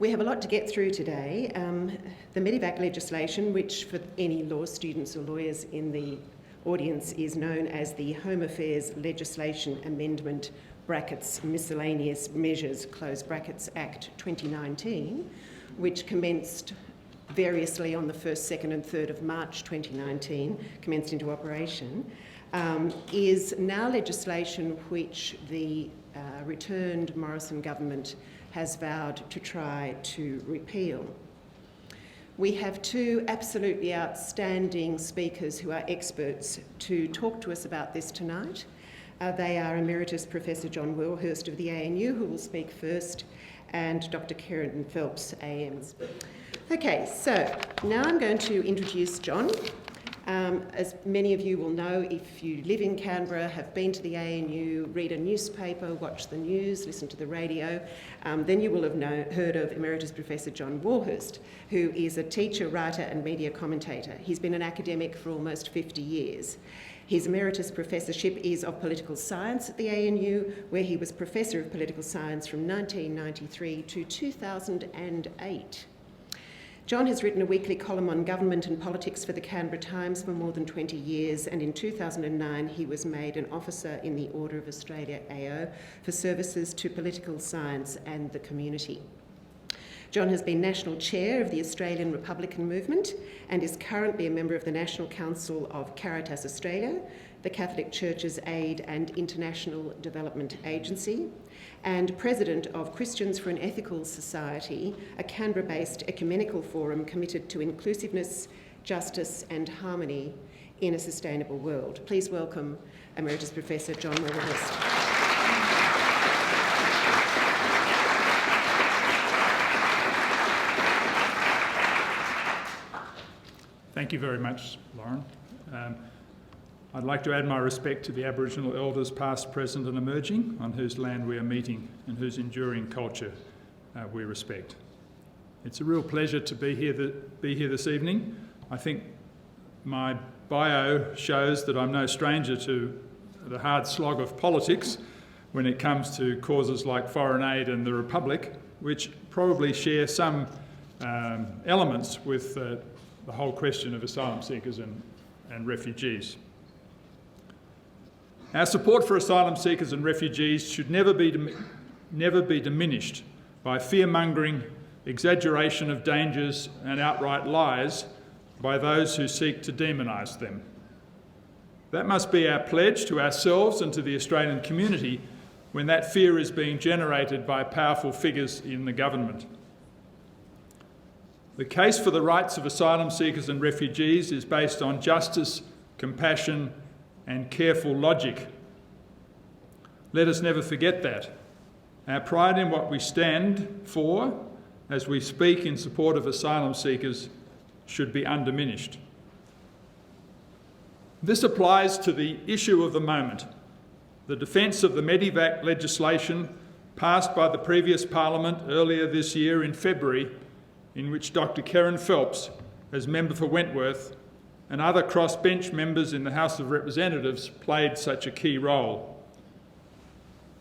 We have a lot to get through today. The Medevac legislation, which for any law students or lawyers in the audience is known as the Home Affairs Legislation Amendment (Miscellaneous Measures) Act 2019, which commenced variously on the 1st, 2nd and 3rd of March 2019, commenced into operation, is now legislation which the returned Morrison government has vowed to try to repeal. We have two absolutely outstanding speakers who are experts to talk to us about this tonight. They are Emeritus Professor John Warhurst of the ANU, who will speak first, and Dr. Kerryn Phelps, AM. Okay, so now I'm going to introduce John. As many of you will know, if you live in Canberra, have been to the ANU, read a newspaper, watch the news, listen to the radio, then you will have heard of Emeritus Professor John Warhurst, who is a teacher, writer and media commentator. He's been an academic for almost 50 years. His Emeritus Professorship is of Political Science at the ANU, where he was Professor of Political Science from 1993 to 2008. John has written a weekly column on government and politics for the Canberra Times for more than 20 years, and in 2009 he was made an Officer in the Order of Australia AO for services to political science and the community. John has been National Chair of the Australian Republican Movement and is currently a member of the National Council of Caritas Australia, the Catholic Church's Aid and International Development Agency, and President of Christians for an Ethical Society, a Canberra-based ecumenical forum committed to inclusiveness, justice and harmony in a sustainable world. Please welcome Emeritus Professor John Warhurst. Thank you very much, Lauren. I'd like to add my respect to the Aboriginal elders past, present and emerging, on whose land we are meeting and whose enduring culture we respect. It's a real pleasure to be here this evening. I think my bio shows that I'm no stranger to the hard slog of politics when it comes to causes like foreign aid and the Republic, which probably share some elements with the whole question of asylum seekers and refugees. Our support for asylum seekers and refugees should never be diminished by fear-mongering, exaggeration of dangers and outright lies by those who seek to demonise them. That must be our pledge to ourselves and to the Australian community when that fear is being generated by powerful figures in the government. The case for the rights of asylum seekers and refugees is based on justice, compassion and careful logic. Let us never forget that. Our pride in what we stand for as we speak in support of asylum seekers should be undiminished. This applies to the issue of the moment, the defence of the Medevac legislation passed by the previous Parliament earlier this year in February, in which Dr. Kerryn Phelps, as member for Wentworth, and other crossbench members in the House of Representatives played such a key role.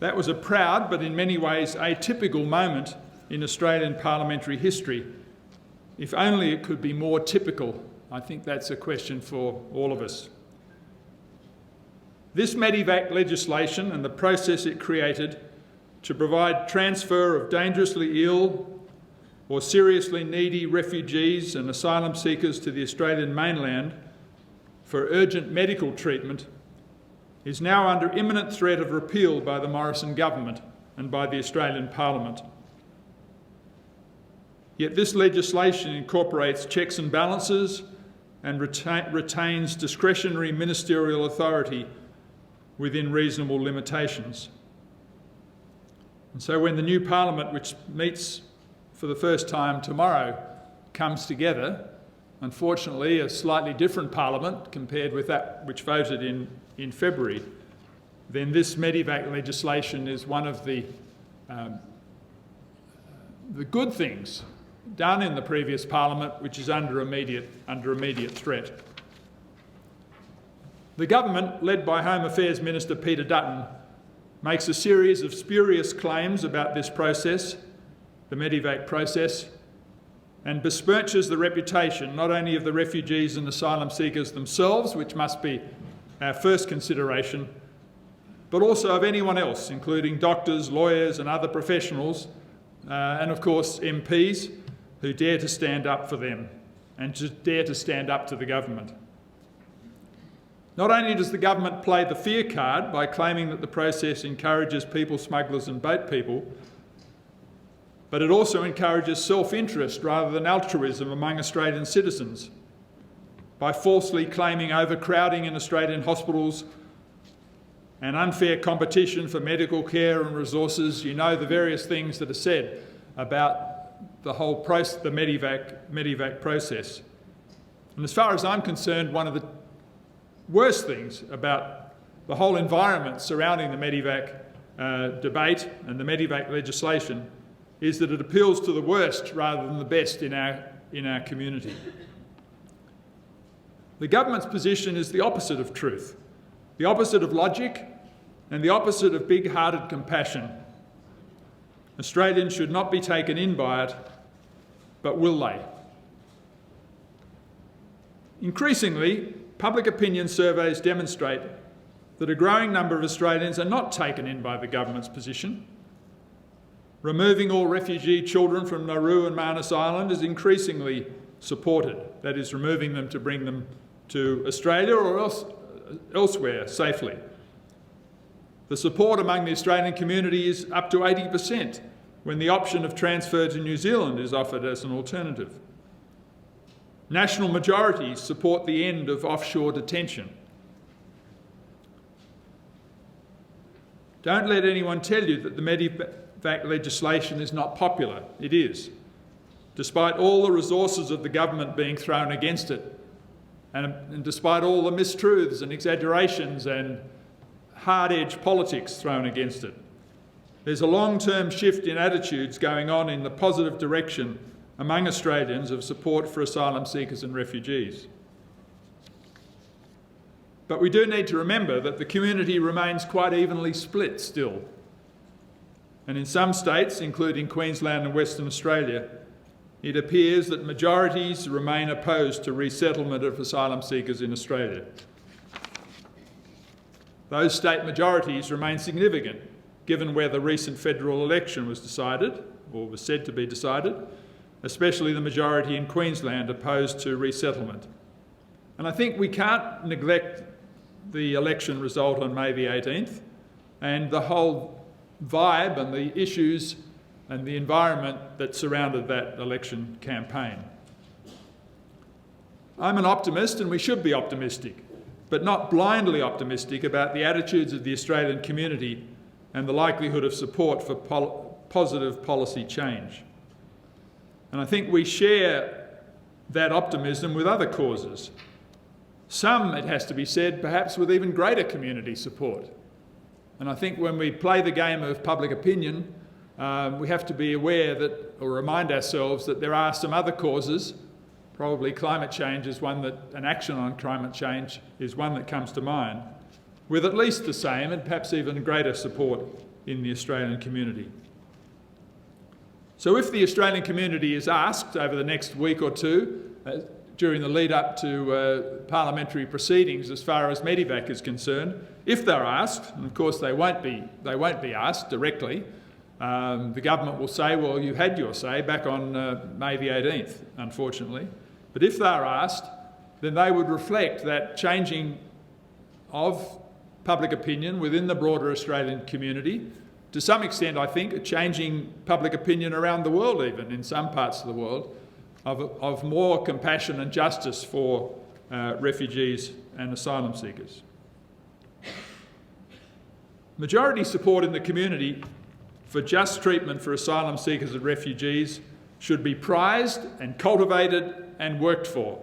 That was a proud but in many ways atypical moment in Australian parliamentary history. If only it could be more typical. I think that's a question for all of us. This Medevac legislation and the process it created to provide transfer of dangerously ill or seriously needy refugees and asylum seekers to the Australian mainland for urgent medical treatment is now under imminent threat of repeal by the Morrison government and by the Australian Parliament. Yet this legislation incorporates checks and balances and retains discretionary ministerial authority within reasonable limitations. And so when the new Parliament, which meets for the first time tomorrow, comes together, unfortunately a slightly different Parliament compared with that which voted in February, then this Medevac legislation is one of the good things done in the previous Parliament, which is under immediate threat. The government, led by Home Affairs Minister Peter Dutton, makes a series of spurious claims about this process, the Medevac process and besmirches the reputation not only of the refugees and asylum seekers themselves, which must be our first consideration, but also of anyone else, including doctors, lawyers and other professionals, and of course MPs who dare to stand up for them and to dare to stand up to the government. Not only does the government play the fear card by claiming that the process encourages people smugglers and boat people, but it also encourages self-interest rather than altruism among Australian citizens by falsely claiming overcrowding in Australian hospitals and unfair competition for medical care and resources. You know the various things that are said about the whole process, the Medevac process. And as far as I'm concerned, one of the worst things about the whole environment surrounding the Medevac debate and the Medevac legislation is that it appeals to the worst rather than the best in our community. The government's position is the opposite of truth, the opposite of logic, and the opposite of big-hearted compassion. Australians should not be taken in by it, but will they? Increasingly, public opinion surveys demonstrate that a growing number of Australians are not taken in by the government's position. Removing all refugee children from Nauru and Manus Island is increasingly supported, that is, removing them to bring them to Australia or elsewhere safely. The support among the Australian community is up to 80% when the option of transfer to New Zealand is offered as an alternative. National majorities support the end of offshore detention. Don't let anyone tell you that the Medevac legislation is not popular. It is, despite all the resources of the government being thrown against it, and despite all the mistruths and exaggerations and hard-edged politics thrown against it. There's a long-term shift in attitudes going on in the positive direction among Australians of support for asylum seekers and refugees. But we do need to remember that the community remains quite evenly split still. And in some states, including Queensland and Western Australia, it appears that majorities remain opposed to resettlement of asylum seekers in Australia. Those state majorities remain significant, given where the recent federal election was decided, or was said to be decided, especially the majority in Queensland opposed to resettlement. And I think we can't neglect the election result on May the 18th and the whole vibe and the issues and the environment that surrounded that election campaign. I'm an optimist, and we should be optimistic, but not blindly optimistic about the attitudes of the Australian community and the likelihood of support for positive policy change. And I think we share that optimism with other causes. Some, it has to be said, perhaps with even greater community support. And I think when we play the game of public opinion, we have to be aware that, or remind ourselves that there are some other causes. Probably climate change is one that, an action on climate change is one that comes to mind, with at least the same and perhaps even greater support in the Australian community. So if the Australian community is asked over the next week or two, during the lead up to parliamentary proceedings as far as Medevac is concerned, if they're asked, and of course they won't be asked directly, the government will say, well, you had your say back on May the 18th, unfortunately. But if they're asked, then they would reflect that changing of public opinion within the broader Australian community. To some extent, I think, a changing public opinion around the world, even in some parts of the world, of more compassion and justice for refugees and asylum seekers. Majority support in the community for just treatment for asylum seekers and refugees should be prized and cultivated and worked for.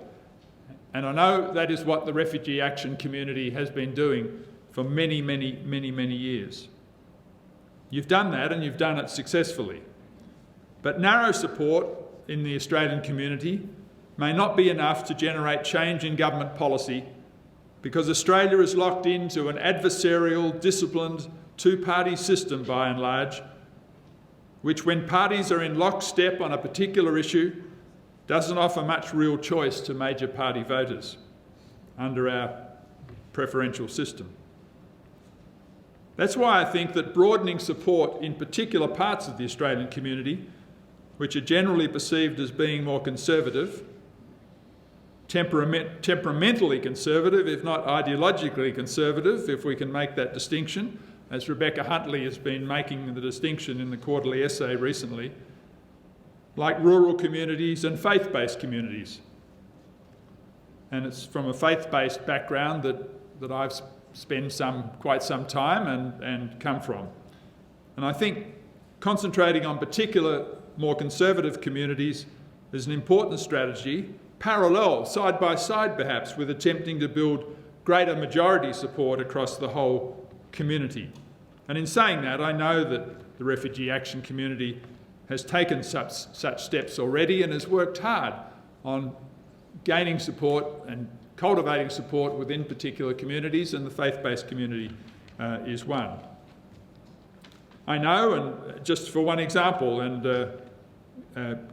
And I know that is what the refugee action community has been doing for many years. You've done that, and you've done it successfully. But narrow support in the Australian community may not be enough to generate change in government policy, because Australia is locked into an adversarial, disciplined, two-party system by and large, which, when parties are in lockstep on a particular issue, doesn't offer much real choice to major party voters under our preferential system. That's why I think that broadening support in particular parts of the Australian community, which are generally perceived as being more conservative, temperamentally conservative, if not ideologically conservative, if we can make that distinction, as Rebecca Huntley has been making the distinction in the quarterly essay recently, like rural communities and faith-based communities. And it's from a faith-based background that I've spent quite some time and come from. And I think concentrating on particular more conservative communities is an important strategy, parallel, side by side perhaps, with attempting to build greater majority support across the whole community. And in saying that, I know that the refugee action community has taken such steps already and has worked hard on gaining support and cultivating support within particular communities, and the faith-based community is one. I know, and just for one example, and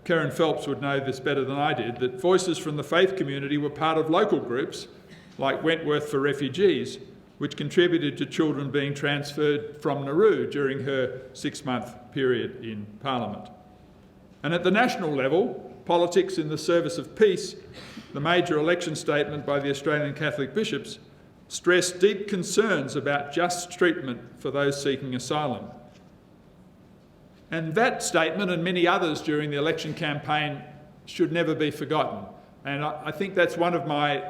Kerryn Phelps would know this better than I did, that voices from the faith community were part of local groups like Wentworth for Refugees, which contributed to children being transferred from Nauru during her 6-month period in Parliament. And at the national level, Politics in the Service of Peace, the major election statement by the Australian Catholic bishops, stressed deep concerns about just treatment for those seeking asylum. And that statement and many others during the election campaign should never be forgotten. And I think that's one of my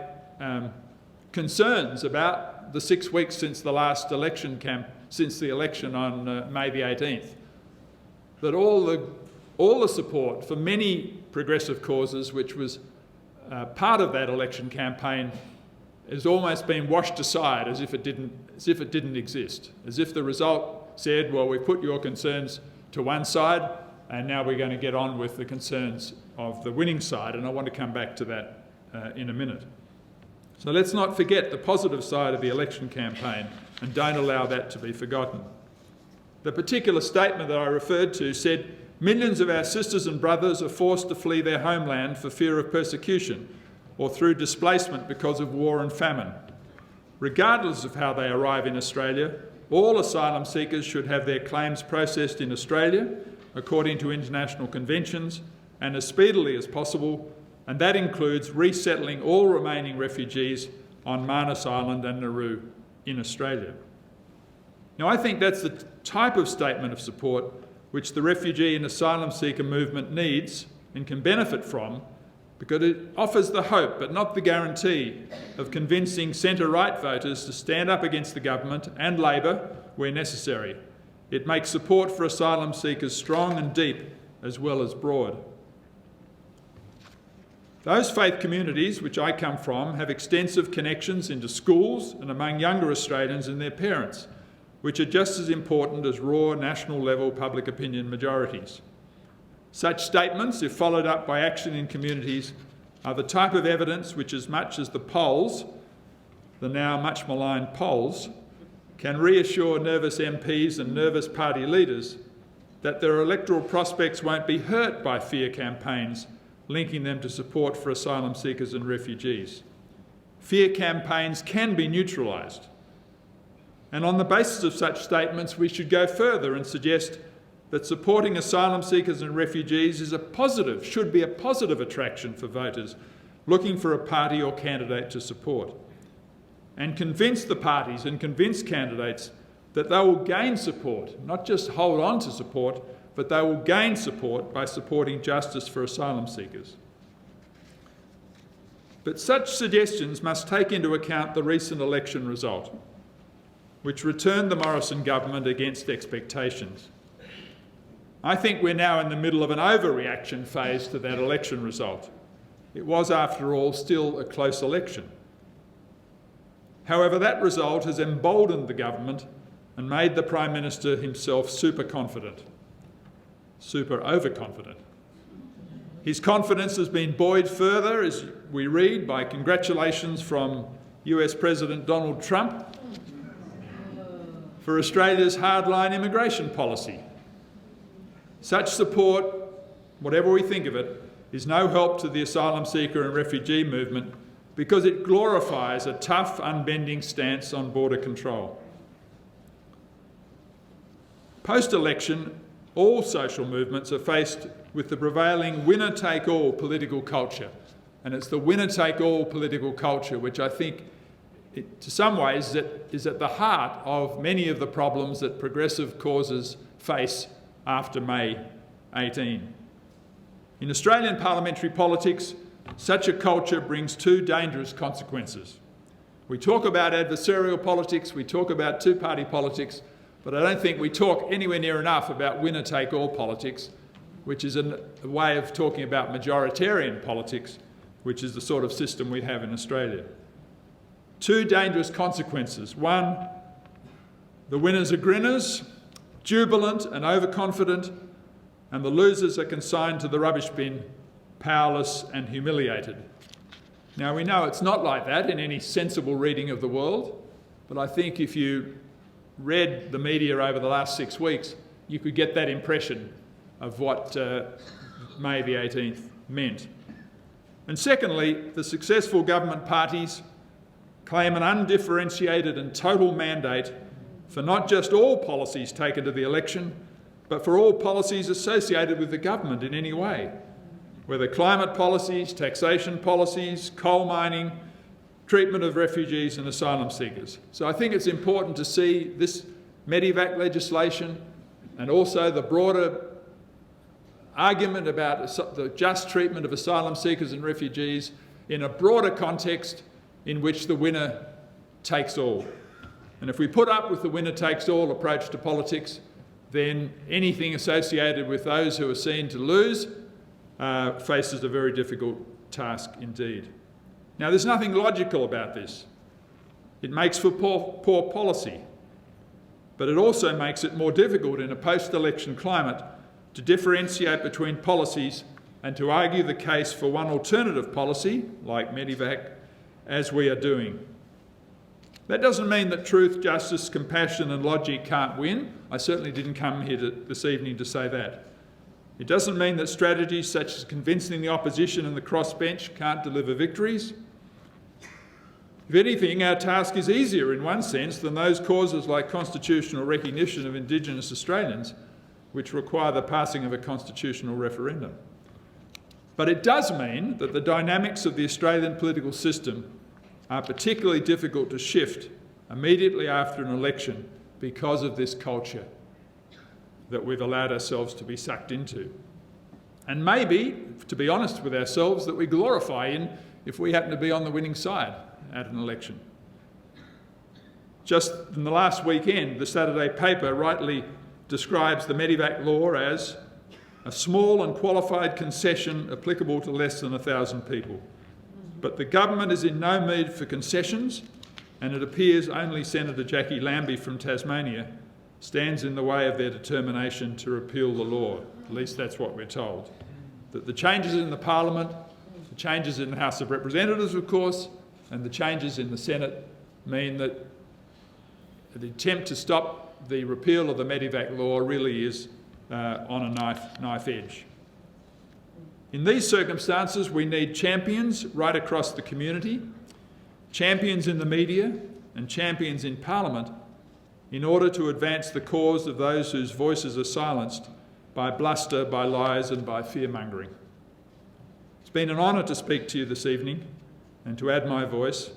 concerns about the 6 weeks since the last election since the election on May the 18th, that all the support for many progressive causes, which was part of that election campaign, has almost been washed aside as if it didn't exist, as if the result said, well, we put your concerns to one side and now we're going to get on with the concerns of the winning side, and I want to come back to that in a minute. So let's not forget the positive side of the election campaign and don't allow that to be forgotten. The particular statement that I referred to said, millions of our sisters and brothers are forced to flee their homeland for fear of persecution or through displacement because of war and famine. Regardless of how they arrive in Australia, all asylum seekers should have their claims processed in Australia according to international conventions and as speedily as possible, and that includes resettling all remaining refugees on Manus Island and Nauru in Australia. Now, I think that's the type of statement of support which the refugee and asylum seeker movement needs and can benefit from, because it offers the hope, but not the guarantee, of convincing centre-right voters to stand up against the government and Labor where necessary. It makes support for asylum seekers strong and deep, as well as broad. Those faith communities, which I come from, have extensive connections into schools and among younger Australians and their parents, which are just as important as raw national-level public opinion majorities. Such statements, if followed up by action in communities, are the type of evidence which, as much as the polls, the now much maligned polls, can reassure nervous MPs and nervous party leaders that their electoral prospects won't be hurt by fear campaigns linking them to support for asylum seekers and refugees. Fear campaigns can be neutralised. And on the basis of such statements, we should go further and suggest that supporting asylum seekers and refugees should be a positive attraction for voters looking for a party or candidate to support, and convince the parties and convince candidates that they will gain support, not just hold on to support, but they will gain support by supporting justice for asylum seekers. But such suggestions must take into account the recent election result, which returned the Morrison government against expectations. I think we're now in the middle of an overreaction phase to that election result. It was, after all, still a close election. However, that result has emboldened the government and made the Prime Minister himself super overconfident. His confidence has been buoyed further, as we read, by congratulations from US President Donald Trump for Australia's hardline immigration policy. Such support, whatever we think of it, is no help to the asylum seeker and refugee movement because it glorifies a tough, unbending stance on border control. Post-election, all social movements are faced with the prevailing winner-take-all political culture. And it's the winner-take-all political culture which I think, to some ways, is at the heart of many of the problems that progressive causes face after May 18. In Australian parliamentary politics, such a culture brings two dangerous consequences. We talk about adversarial politics, we talk about two-party politics, but I don't think we talk anywhere near enough about winner-take-all politics, which is a way of talking about majoritarian politics, which is the sort of system we have in Australia. Two dangerous consequences. One, the winners are grinners, jubilant and overconfident, and the losers are consigned to the rubbish bin, powerless and humiliated. Now, we know it's not like that in any sensible reading of the world, but I think if you read the media over the last 6 weeks, you could get that impression of what May the 18th meant. And secondly, the successful government parties claim an undifferentiated and total mandate for not just all policies taken to the election, but for all policies associated with the government in any way, whether climate policies, taxation policies, coal mining, treatment of refugees and asylum seekers. So I think it's important to see this Medevac legislation and also the broader argument about the just treatment of asylum seekers and refugees in a broader context in which the winner takes all. And if we put up with the winner-takes-all approach to politics, then anything associated with those who are seen to lose faces a very difficult task indeed. Now, there's nothing logical about this. It makes for poor policy, but it also makes it more difficult in a post-election climate to differentiate between policies and to argue the case for one alternative policy, like Medevac, as we are doing. That doesn't mean that truth, justice, compassion and logic can't win. I certainly didn't come here this evening to say that. It doesn't mean that strategies such as convincing the opposition and the crossbench can't deliver victories. If anything, our task is easier in one sense than those causes like constitutional recognition of Indigenous Australians, which require the passing of a constitutional referendum. But it does mean that the dynamics of the Australian political system are particularly difficult to shift immediately after an election because of this culture that we've allowed ourselves to be sucked into. And maybe, to be honest with ourselves, that we glorify in if we happen to be on the winning side at an election. Just in the last weekend, the Saturday paper rightly describes the Medevac law as a small and qualified concession applicable to less than 1,000 people. But the government is in no mood for concessions, and it appears only Senator Jackie Lambie from Tasmania stands in the way of their determination to repeal the law. At least that's what we're told. That the changes in the Parliament, the changes in the House of Representatives, of course, and the changes in the Senate mean that the attempt to stop the repeal of the Medevac law really is on a knife edge. In these circumstances, we need champions right across the community, champions in the media and champions in Parliament in order to advance the cause of those whose voices are silenced by bluster, by lies and by fear-mongering. It's been an honour to speak to you this evening and to add my voice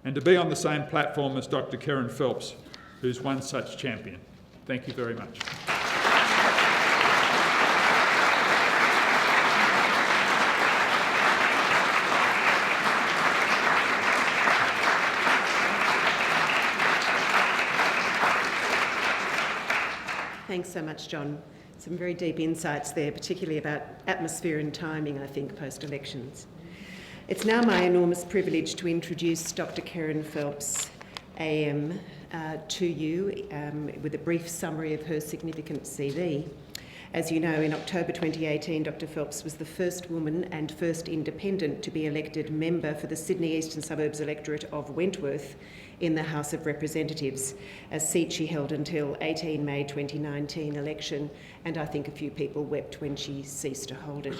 and to be on the same platform as Dr. Kerryn Phelps, who's one such champion. Thank you very much. Thanks so much, John. Some very deep insights there, particularly about atmosphere and timing, I think, post-elections. It's now my enormous privilege to introduce Dr. Kerryn Phelps, AM, to you with a brief summary of her significant CV. As you know, in October 2018, Dr Phelps was the first woman and first independent to be elected member for the Sydney Eastern Suburbs electorate of Wentworth in the House of Representatives, a seat she held until 18 May 2019 election, and I think a few people wept when she ceased to hold it.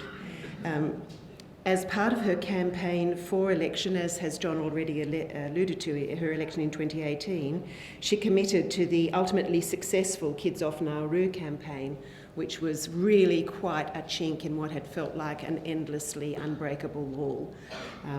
As part of her campaign for election, as has John already alluded to, her election in 2018, she committed to the ultimately successful Kids Off Nauru campaign, which was really quite a chink in what had felt like an endlessly unbreakable wall.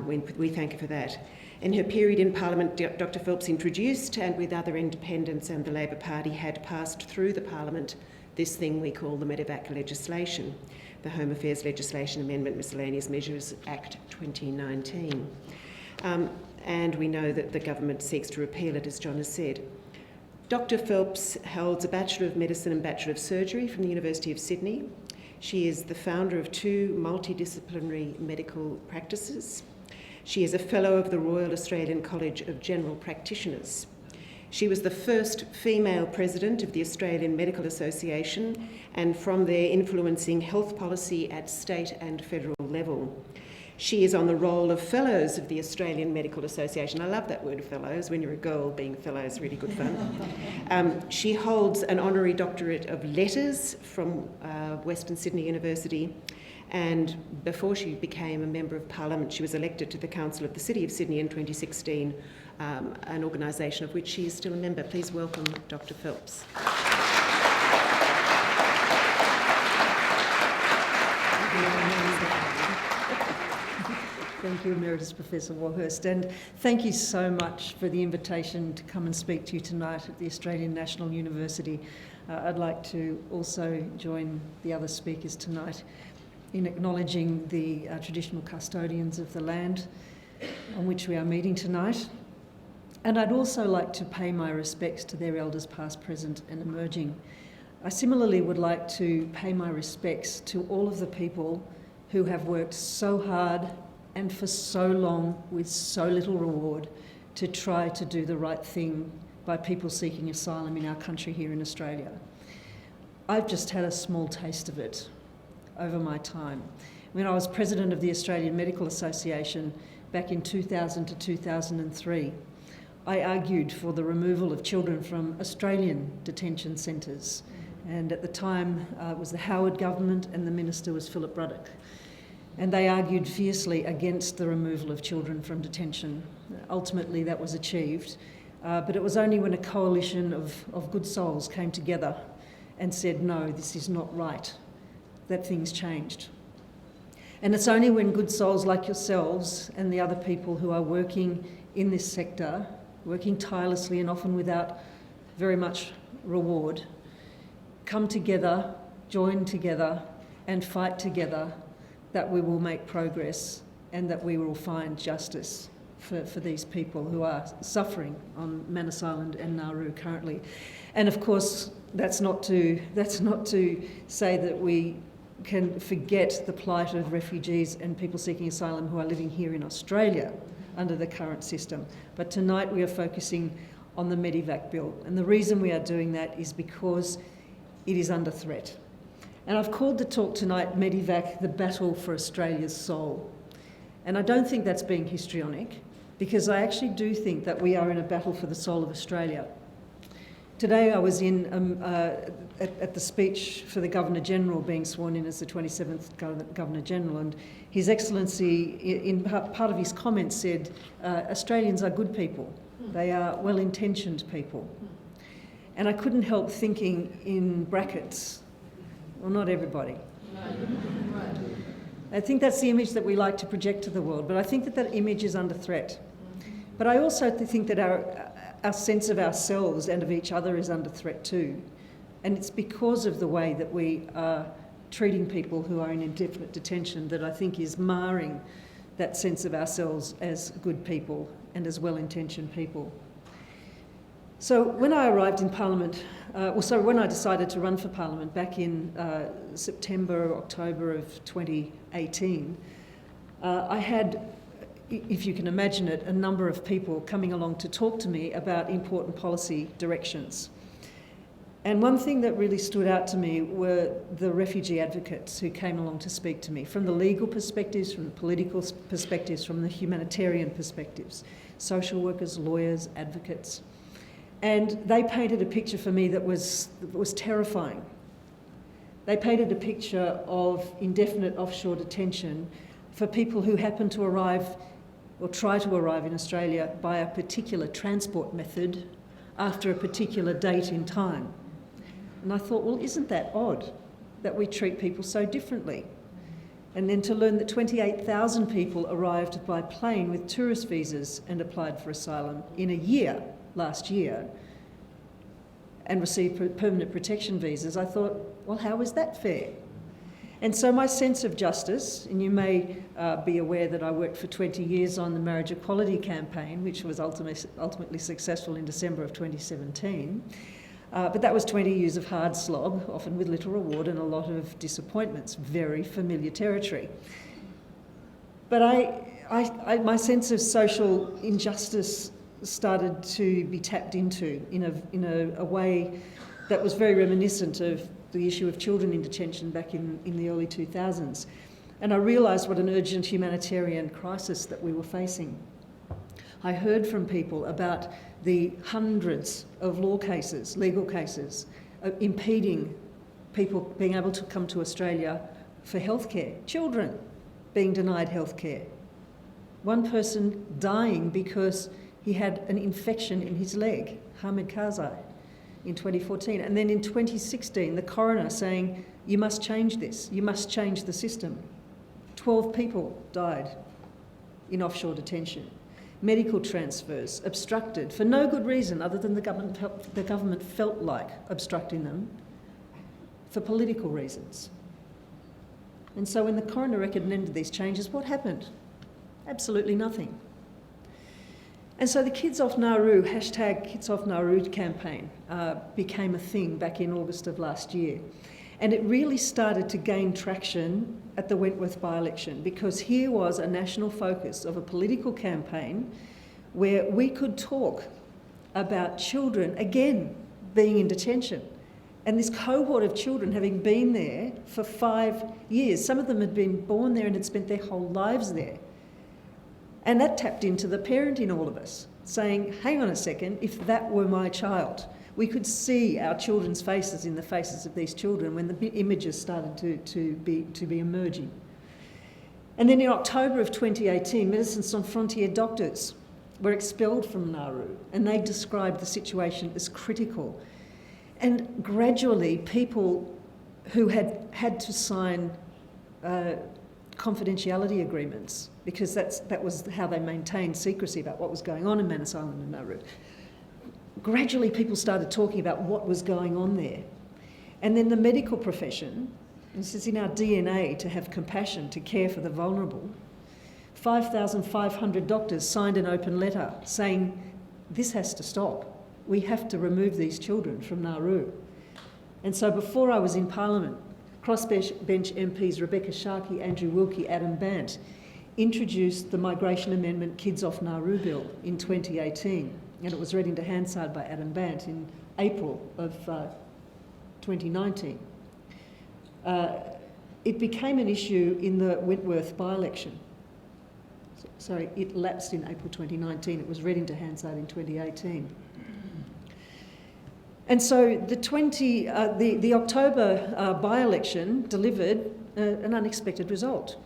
We thank her for that. In her period in Parliament, Dr Phelps introduced, and with other independents and the Labor Party, had passed through the Parliament this thing we call the Medevac legislation, the Home Affairs Legislation Amendment Miscellaneous Measures Act 2019. And we know that the government seeks to repeal it, as John has said. Dr Phelps holds a Bachelor of Medicine and Bachelor of Surgery from the University of Sydney. She is the founder of 2 multidisciplinary medical practices. She is a Fellow of the Royal Australian College of General Practitioners. She was the first female president of the Australian Medical Association, and from there influencing health policy at state and federal level. She is on the roll of Fellows of the Australian Medical Association. I love that word, fellows. When you're a girl, being fellow is really good fun. She holds an honorary doctorate of letters from Western Sydney University, and before she became a Member of Parliament, she was elected to the Council of the City of Sydney in 2016, an organisation of which she is still a member. Please welcome Dr Phelps. Thank you, Emeritus Professor Warhurst, and thank you so much for the invitation to come and speak to you tonight at the Australian National University. I'd like to also join the other speakers tonight in acknowledging the traditional custodians of the land on which we are meeting tonight. And I'd also like to pay my respects to their elders past, present and emerging. I similarly would like to pay my respects to all of the people who have worked so hard and for so long with so little reward to try to do the right thing by people seeking asylum in our country here in Australia. I've just had a small taste of it over my time. When I was president of the Australian Medical Association back in 2000 to 2003, I argued for the removal of children from Australian detention centres. And at the time, it was the Howard government and the minister was Philip Ruddock. And they argued fiercely against the removal of children from detention. Ultimately, that was achieved, but it was only when a coalition of good souls came together and said, no, this is not right, that things changed. And it's only when good souls like yourselves and the other people who are working in this sector, working tirelessly and often without very much reward, come together, join together and fight together, that we will make progress and that we will find justice for these people who are suffering on Manus Island and Nauru currently. And of course, that's not to say that we can forget the plight of refugees and people seeking asylum who are living here in Australia under the current system. But tonight we are focusing on the Medevac bill. And the reason we are doing that is because it is under threat. And I've called the talk tonight Medevac, the battle for Australia's soul. And I don't think that's being histrionic, because I actually do think that we are in a battle for the soul of Australia. Today I was at the speech for the Governor-General being sworn in as the 27th Governor-General, and His Excellency, in part of his comments, said Australians are good people. They are well-intentioned people. And I couldn't help thinking in brackets, well, not everybody. I think that's the image that we like to project to the world, but I think that image is under threat. But I also think that our sense of ourselves and of each other is under threat too. And it's because of the way that we are treating people who are in indefinite detention that I think is marring that sense of ourselves as good people and as well-intentioned people. So when I arrived in Parliament, when I decided to run for Parliament back in September, October of 2018, I had, if you can imagine it, a number of people coming along to talk to me about important policy directions. And one thing that really stood out to me were the refugee advocates who came along to speak to me, from the legal perspectives, from the political perspectives, from the humanitarian perspectives, social workers, lawyers, advocates. And they painted a picture for me that was terrifying. They painted a picture of indefinite offshore detention for people who happen to arrive or try to arrive in Australia by a particular transport method after a particular date in time. And I thought, well, isn't that odd that we treat people so differently? And then to learn that 28,000 people arrived by plane with tourist visas and applied for asylum in a year, last year, and received permanent protection visas, I thought, well, how is that fair? And so my sense of justice, and you may be aware that I worked for 20 years on the marriage equality campaign, which was ultimately successful in December of 2017, but that was 20 years of hard slog, often with little reward and a lot of disappointments, very familiar territory. But my sense of social injustice started to be tapped into in a way that was very reminiscent of the issue of children in detention back in the early 2000s. And I realised what an urgent humanitarian crisis that we were facing. I heard from people about the hundreds of legal cases, impeding people being able to come to Australia for healthcare, children being denied healthcare, one person dying because he had an infection in his leg, Hamid Karzai, in 2014. And then in 2016, the coroner saying, you must change this, you must change the system. 12 people died in offshore detention. Medical transfers obstructed for no good reason other than the government felt like obstructing them for political reasons. And so when the coroner recommended these changes, what happened? Absolutely nothing. And so the Kids Off Nauru, hashtag Kids Off Nauru campaign became a thing back in August of last year. And it really started to gain traction at the Wentworth by-election, because here was a national focus of a political campaign where we could talk about children, again, being in detention. And this cohort of children having been there for 5 years. Some of them had been born there and had spent their whole lives there. And that tapped into the parent in all of us, saying, hang on a second, if that were my child. We could see our children's faces in the faces of these children when the images started to be emerging. And then in October of 2018, Médecins Sans Frontières doctors were expelled from Nauru, and they described the situation as critical. And gradually, people who had to sign confidentiality agreements, because that was how they maintained secrecy about what was going on in Manus Island and Nauru. Gradually, people started talking about what was going on there. And then the medical profession, and this is in our DNA to have compassion, to care for the vulnerable, 5,500 doctors signed an open letter saying, this has to stop. We have to remove these children from Nauru. And so before I was in Parliament, crossbench MPs Rebecca Sharkey, Andrew Wilkie, Adam Bant introduced the Migration Amendment Kids Off Nauru Bill in 2018. And it was read into Hansard by Adam Bant in April of 2019. It became an issue in the Wentworth by-election. Sorry, it lapsed in April 2019. It was read into Hansard in 2018. And so the October by-election delivered an unexpected result.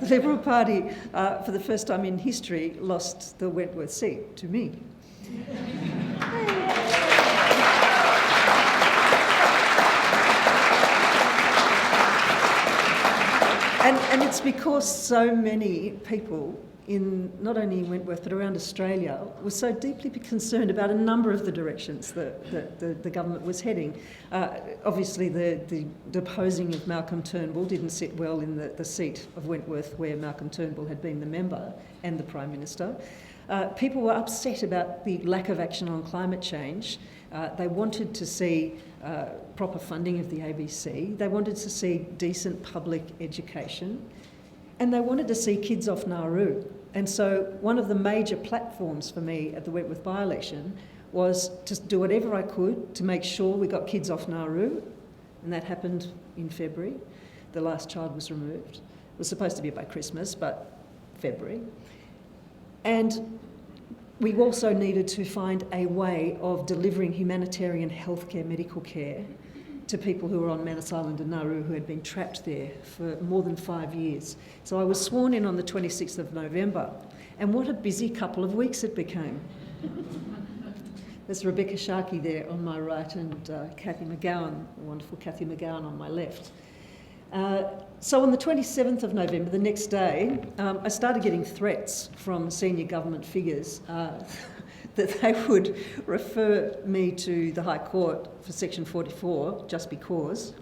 The Liberal Party, for the first time in history, lost the Wentworth seat to me. And it's because so many people not only in Wentworth but around Australia were so deeply concerned about a number of the directions that the government was heading. Obviously the deposing of Malcolm Turnbull didn't sit well in the seat of Wentworth where Malcolm Turnbull had been the member and the Prime Minister. People were upset about the lack of action on climate change. They wanted to see proper funding of the ABC. They wanted to see decent public education. And they wanted to see kids off Nauru. And so one of the major platforms for me at the Wentworth by-election was to do whatever I could to make sure we got kids off Nauru, and that happened in February. The last child was removed. It was supposed to be by Christmas, but February. And we also needed to find a way of delivering humanitarian healthcare, medical care, to people who were on Manus Island and Nauru who had been trapped there for more than 5 years. So I was sworn in on the 26th of November, and what a busy couple of weeks it became. There's Rebecca Sharkey there on my right and Kathy McGowan, the wonderful Kathy McGowan on my left. So on the 27th of November, the next day, I started getting threats from senior government figures that they would refer me to the High Court for Section 44, just because,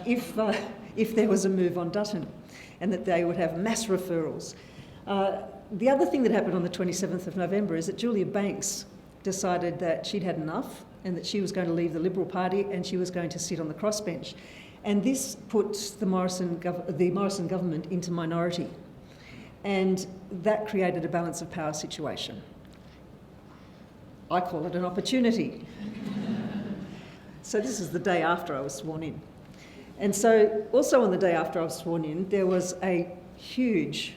if there was a move on Dutton, and that they would have mass referrals. The other thing that happened on the 27th of November is that Julia Banks decided that she'd had enough and that she was going to leave the Liberal Party and she was going to sit on the crossbench. And this puts the Morrison government into minority. And that created a balance of power situation. I call it an opportunity. So this is the day after I was sworn in. And so also on the day after I was sworn in, there was a huge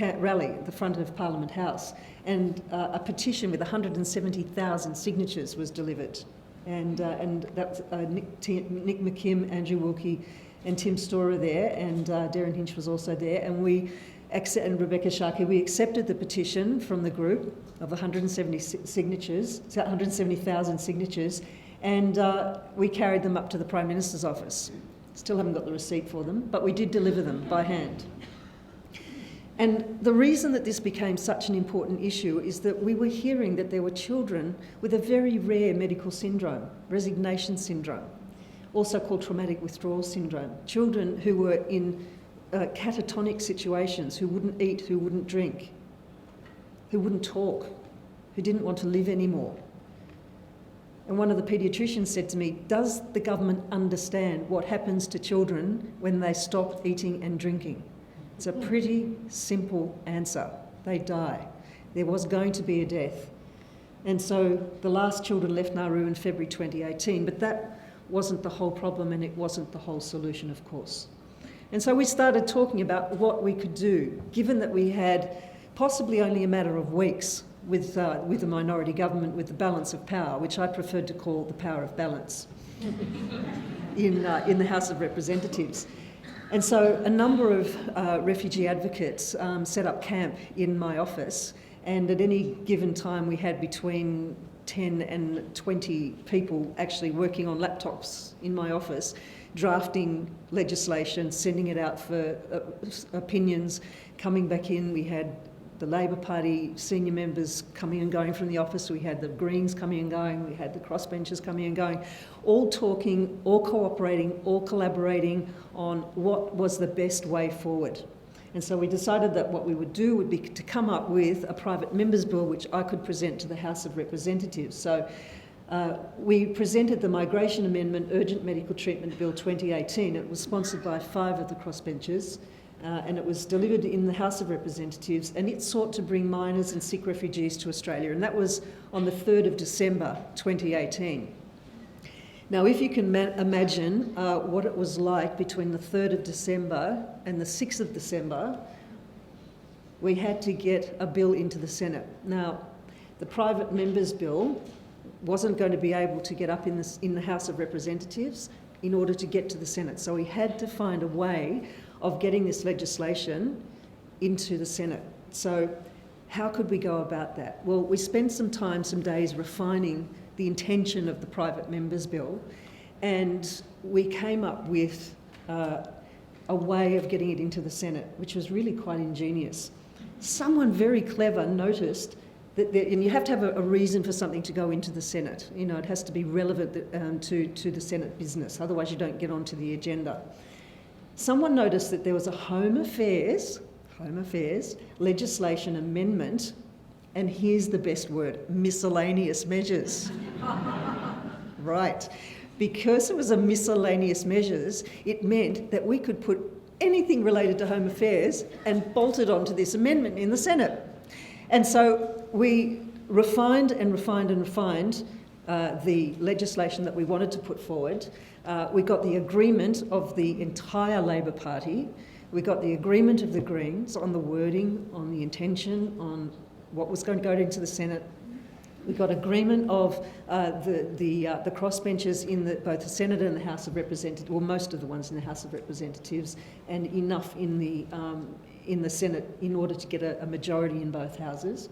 rally at the front of Parliament House, and a petition with 170,000 signatures was delivered. And that was Nick McKim, Andrew Wilkie and Tim Storer there, and Darren Hinch was also there, and Rebecca Sharkey, we accepted the petition from the group of 170,000 signatures, and we carried them up to the Prime Minister's office. Still haven't got the receipt for them, but we did deliver them by hand. And the reason that this became such an important issue is that we were hearing that there were children with a very rare medical syndrome, resignation syndrome, also called traumatic withdrawal syndrome, children who were in catatonic situations, who wouldn't eat, who wouldn't drink, who wouldn't talk, who didn't want to live anymore. And one of the paediatricians said to me, does the government understand what happens to children when they stop eating and drinking? It's a pretty simple answer. They die. There was going to be a death. And so the last children left Nauru in February 2018, but that wasn't the whole problem and it wasn't the whole solution, of course. And so we started talking about what we could do, given that we had possibly only a matter of weeks with a minority government with the balance of power, which I preferred to call the power of balance, in the House of Representatives. And so a number of refugee advocates set up camp in my office, and at any given time we had between 10 and 20 people actually working on laptops in my office, drafting legislation, sending it out for opinions, coming back in. We had the Labor Party senior members coming and going from the office, we had the Greens coming and going, we had the crossbenchers coming and going, all talking, all cooperating, all collaborating on what was the best way forward. And so we decided that what we would do would be to come up with a private members' bill which I could present to the House of Representatives. So we presented the Migration Amendment Urgent Medical Treatment Bill 2018. It was sponsored by 5 of the crossbenchers. And it was delivered in the House of Representatives, and it sought to bring minors and sick refugees to Australia, and that was on the 3rd of December 2018. Now, if you can imagine what it was like between the 3rd of December and the 6th of December, we had to get a bill into the Senate. Now, the private members' bill wasn't going to be able to get up in the House of Representatives in order to get to the Senate, so we had to find a way of getting this legislation into the Senate. So how could we go about that? Well, we spent some days refining the intention of the private members' bill, and we came up with a way of getting it into the Senate, which was really quite ingenious. Someone very clever noticed that and you have to have a reason for something to go into the Senate. You know, it has to be relevant to the Senate business, otherwise you don't get onto the agenda. Someone noticed that there was a Home Affairs legislation amendment, and here's the best word, miscellaneous measures. Right. Because it was a miscellaneous measures, it meant that we could put anything related to Home Affairs and bolt it onto this amendment in the Senate. And so we refined and refined and refined the legislation that we wanted to put forward. We got the agreement of the entire Labor Party. We got the agreement of the Greens on the wording, on the intention, on what was going to go into the Senate. We got agreement of the crossbenchers in both the Senate and the House of Representatives, well, most of the ones in the House of Representatives, and enough in the Senate in order to get a majority in both houses.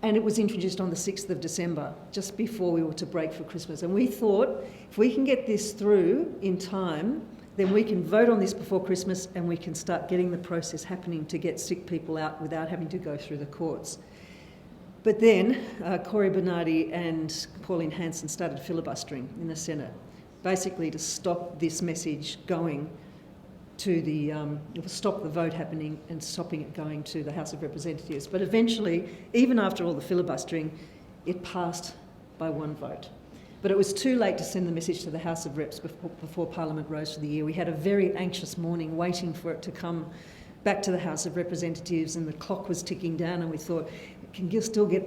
And it was introduced on the 6th of December, just before we were to break for Christmas. And we thought, if we can get this through in time, then we can vote on this before Christmas and we can start getting the process happening to get sick people out without having to go through the courts. But then Cory Bernardi and Pauline Hanson started filibustering in the Senate, basically to stop this message going to stop the vote happening and stopping it going to the House of Representatives. But eventually, even after all the filibustering, it passed by one vote. But it was too late to send the message to the House of Reps before Parliament rose for the year. We had a very anxious morning waiting for it to come back to the House of Representatives, and the clock was ticking down, and we thought, we can still get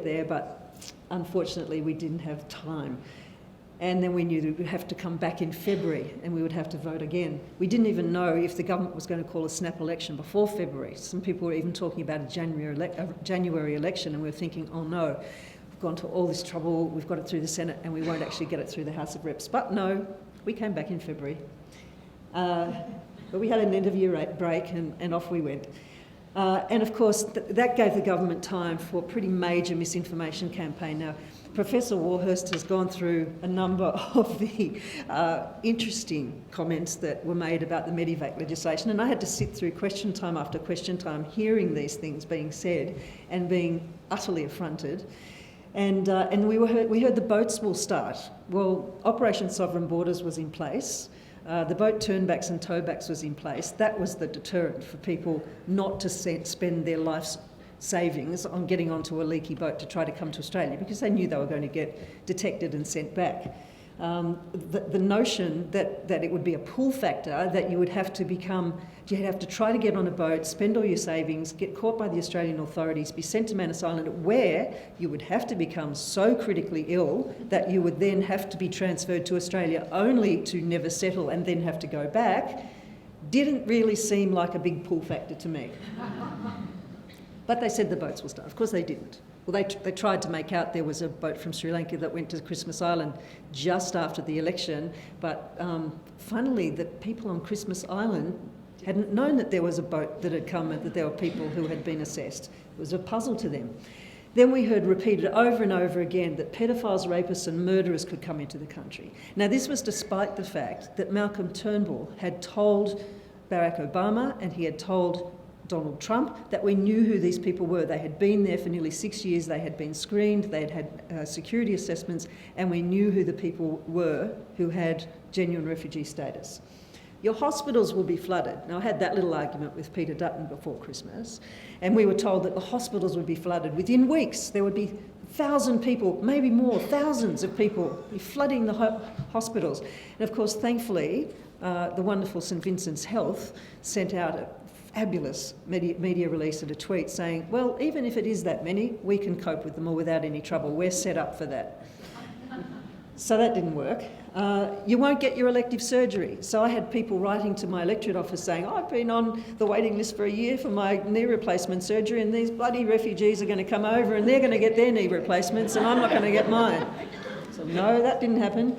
there, but unfortunately we didn't have time. And then we knew that we'd have to come back in February and we would have to vote again. We didn't even know if the government was going to call a snap election before February. Some people were even talking about a January election, and we were thinking, oh no, we've gone to all this trouble, we've got it through the Senate and we won't actually get it through the House of Reps. But no, we came back in February. But we had an interview break and off we went. And of course, that gave the government time for a pretty major misinformation campaign. Now, Professor Warhurst has gone through a number of the interesting comments that were made about the Medevac legislation, and I had to sit through question time after question time hearing these things being said and being utterly affronted. And we heard the boats will start. Well, Operation Sovereign Borders was in place. The boat turnbacks and towbacks was in place. That was the deterrent for people not to spend their life's savings on getting onto a leaky boat to try to come to Australia, because they knew they were going to get detected and sent back. The notion that it would be a pull factor, that you'd have to try to get on a boat, spend all your savings, get caught by the Australian authorities, be sent to Manus Island, where you would have to become so critically ill that you would then have to be transferred to Australia only to never settle and then have to go back, didn't really seem like a big pull factor to me. But they said the boats will start. Of course they didn't. Well, they tried to make out there was a boat from Sri Lanka that went to Christmas Island just after the election, but funnily the people on Christmas Island hadn't known that there was a boat that had come and that there were people who had been assessed. It was a puzzle to them. Then we heard repeated over and over again that pedophiles, rapists and murderers could come into the country. Now, this was despite the fact that Malcolm Turnbull had told Barack Obama and he had told Donald Trump that we knew who these people were. They had been there for nearly 6 years, they had been screened, they had had security assessments, and we knew who the people were who had genuine refugee status. Your hospitals will be flooded. Now, I had that little argument with Peter Dutton before Christmas, and we were told that the hospitals would be flooded. Within weeks, there would be 1,000 people, maybe more, thousands of people flooding the hospitals. And of course, thankfully, the wonderful St Vincent's Health sent out a fabulous media release and a tweet saying, well, even if it is that many, we can cope with them all without any trouble. We're set up for that. So that didn't work. You won't get your elective surgery. So I had people writing to my electorate office saying, I've been on the waiting list for a year for my knee replacement surgery, and these bloody refugees are going to come over and they're going to get their knee replacements and I'm not going to get mine. So no, that didn't happen.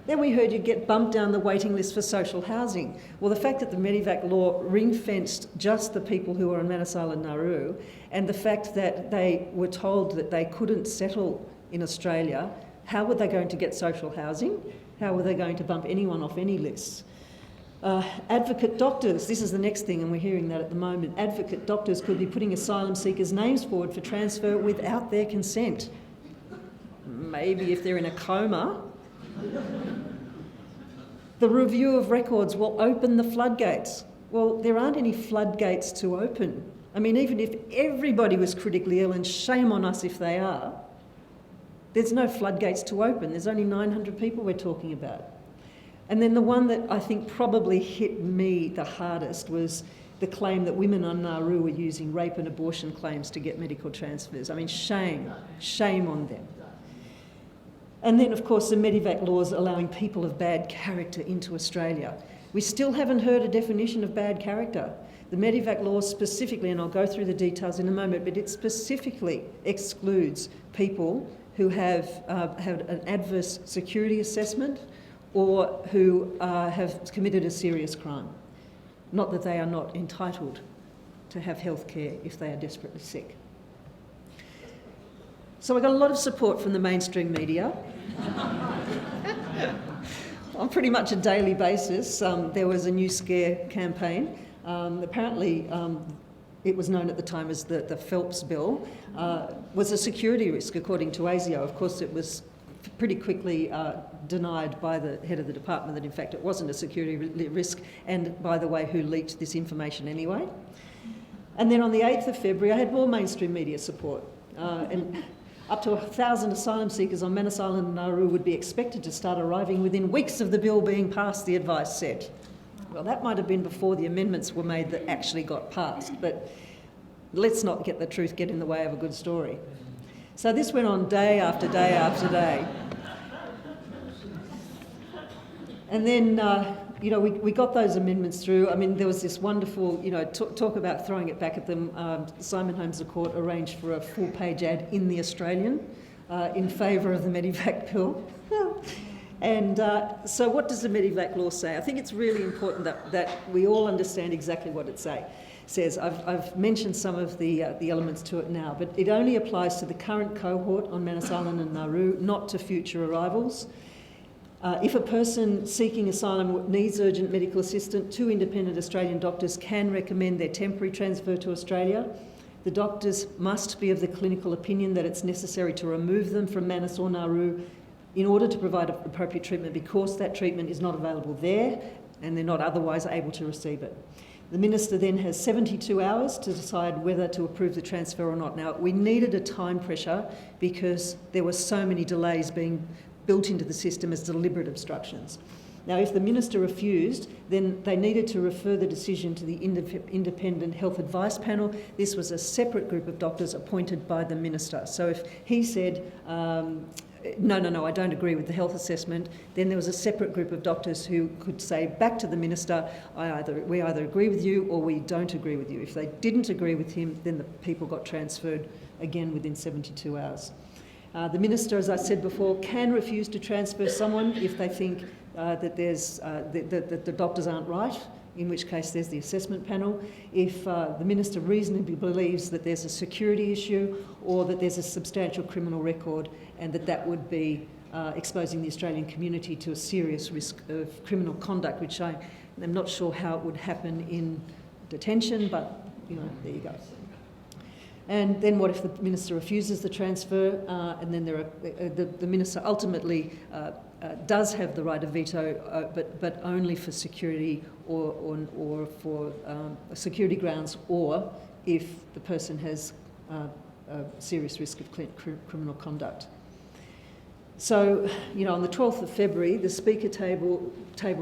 Then we heard you'd get bumped down the waiting list for social housing. Well, the fact that the Medevac law ring-fenced just the people who were on Manus and Nauru, and the fact that they were told that they couldn't settle in Australia, how were they going to get social housing? How were they going to bump anyone off any lists? Advocate doctors, this is the next thing, and we're hearing that at the moment. Advocate doctors could be putting asylum seekers' names forward for transfer without their consent. Maybe if they're in a coma. The review of records will open the floodgates. Well, there aren't any floodgates to open. I mean, even if everybody was critically ill, and shame on us if they are, there's no floodgates to open. There's only 900 people we're talking about. And then the one that I think probably hit me the hardest was the claim that women on Nauru were using rape and abortion claims to get medical transfers. I mean, shame on them. And then, of course, the Medevac laws allowing people of bad character into Australia. We still haven't heard a definition of bad character. The Medevac laws specifically, and I'll go through the details in a moment, but it specifically excludes people who have had an adverse security assessment or who have committed a serious crime. Not that they are not entitled to have health care if they are desperately sick. So I got a lot of support from the mainstream media. On pretty much a daily basis, there was a new scare campaign. Apparently, it was known at the time as the Phelps bill, was a security risk according to ASIO. Of course, it was pretty quickly denied by the head of the department that in fact it wasn't a security risk, and by the way, who leaked this information anyway. And then on the 8th of February, I had more mainstream media support. And up to 1,000 asylum seekers on Manus Island and Nauru would be expected to start arriving within weeks of the bill being passed, the advice said. Well, that might have been before the amendments were made that actually got passed, but let's not get the truth get in the way of a good story. So this went on day after day after day. And then, we got those amendments through. I mean, there was this wonderful, talk about throwing it back at them. Simon Holmes the Court arranged for a full-page ad in The Australian in favour of the Medevac bill. And so what does the Medevac law say? I think it's really important that we all understand exactly what it says. I've mentioned some of the elements to it now, but it only applies to the current cohort on Manus Island and Nauru, not to future arrivals. If a person seeking asylum needs urgent medical assistance, 2 independent Australian doctors can recommend their temporary transfer to Australia. The doctors must be of the clinical opinion that it's necessary to remove them from Manus or Nauru in order to provide appropriate treatment, because that treatment is not available there and they're not otherwise able to receive it. The Minister then has 72 hours to decide whether to approve the transfer or not. Now, we needed a time pressure because there were so many delays being built into the system as deliberate obstructions. Now, if the Minister refused, then they needed to refer the decision to the Independent Health Advice Panel. This was a separate group of doctors appointed by the Minister. So if he said, no, I don't agree with the health assessment, then there was a separate group of doctors who could say back to the Minister, we either agree with you or we don't agree with you. If they didn't agree with him, then the people got transferred again within 72 hours. The Minister, as I said before, can refuse to transfer someone if they think that the doctors aren't right, in which case there's the assessment panel. If the Minister reasonably believes that there's a security issue or that there's a substantial criminal record and that would be exposing the Australian community to a serious risk of criminal conduct, which I'm not sure how it would happen in detention, but, there you go. And then what if the Minister refuses the transfer, and then the Minister ultimately does have the right of veto, but only for security or for security grounds, or if the person has a serious risk of criminal conduct. So, on the 12th of February, the Speaker tabled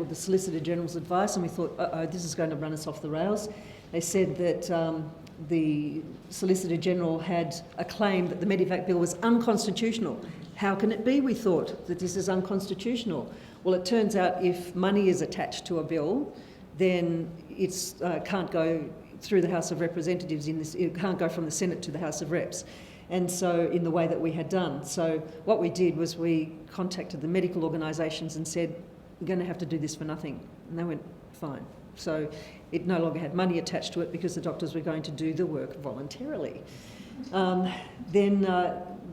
the Solicitor General's advice, and we thought, this is going to run us off the rails. They said that the Solicitor General had a claim that the Medevac bill was unconstitutional. How can it be, we thought, that this is unconstitutional? Well, it turns out if money is attached to a bill, then it can't go through the House of Representatives. It can't go from the Senate to the House of Reps. And so, in the way that we had done. So what we did was we contacted the medical organisations and said, we're going to have to do this for nothing. And they went, fine. So it no longer had money attached to it because the doctors were going to do the work voluntarily. Then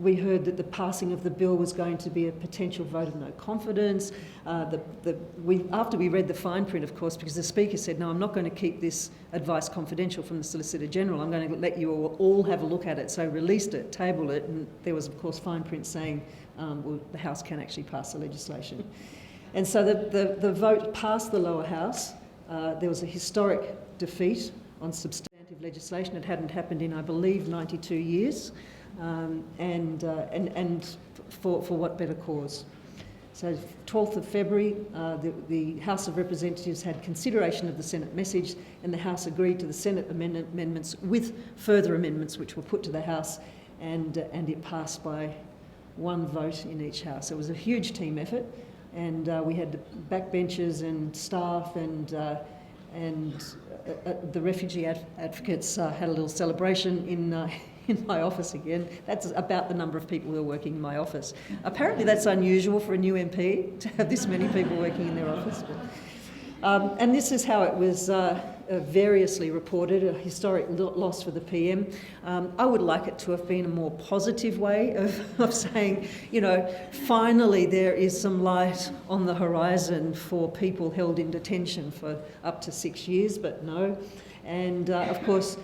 we heard that the passing of the bill was going to be a potential vote of no confidence. After we read the fine print, of course, because the Speaker said, no, I'm not going to keep this advice confidential from the Solicitor General. I'm going to let you all have a look at it. So released it, tabled it, and there was, of course, fine print saying, the House can actually pass the legislation. And so the vote passed the lower house. There was a historic defeat on substantive legislation. It hadn't happened in, I believe, 92 years, and for what better cause? So 12th of February, the House of Representatives had consideration of the Senate message, and the House agreed to the Senate amendments with further amendments which were put to the House, and it passed by one vote in each House. It was a huge team effort, and we had backbenchers and staff and the refugee advocates had a little celebration in my office again. That's about the number of people who are working in my office. Apparently that's unusual for a new MP to have this many people working in their office. And this is how it was variously reported, a historic loss for the PM. I would like it to have been a more positive way of saying, you know, finally there is some light on the horizon for people held in detention for up to 6 years, but no. And of course,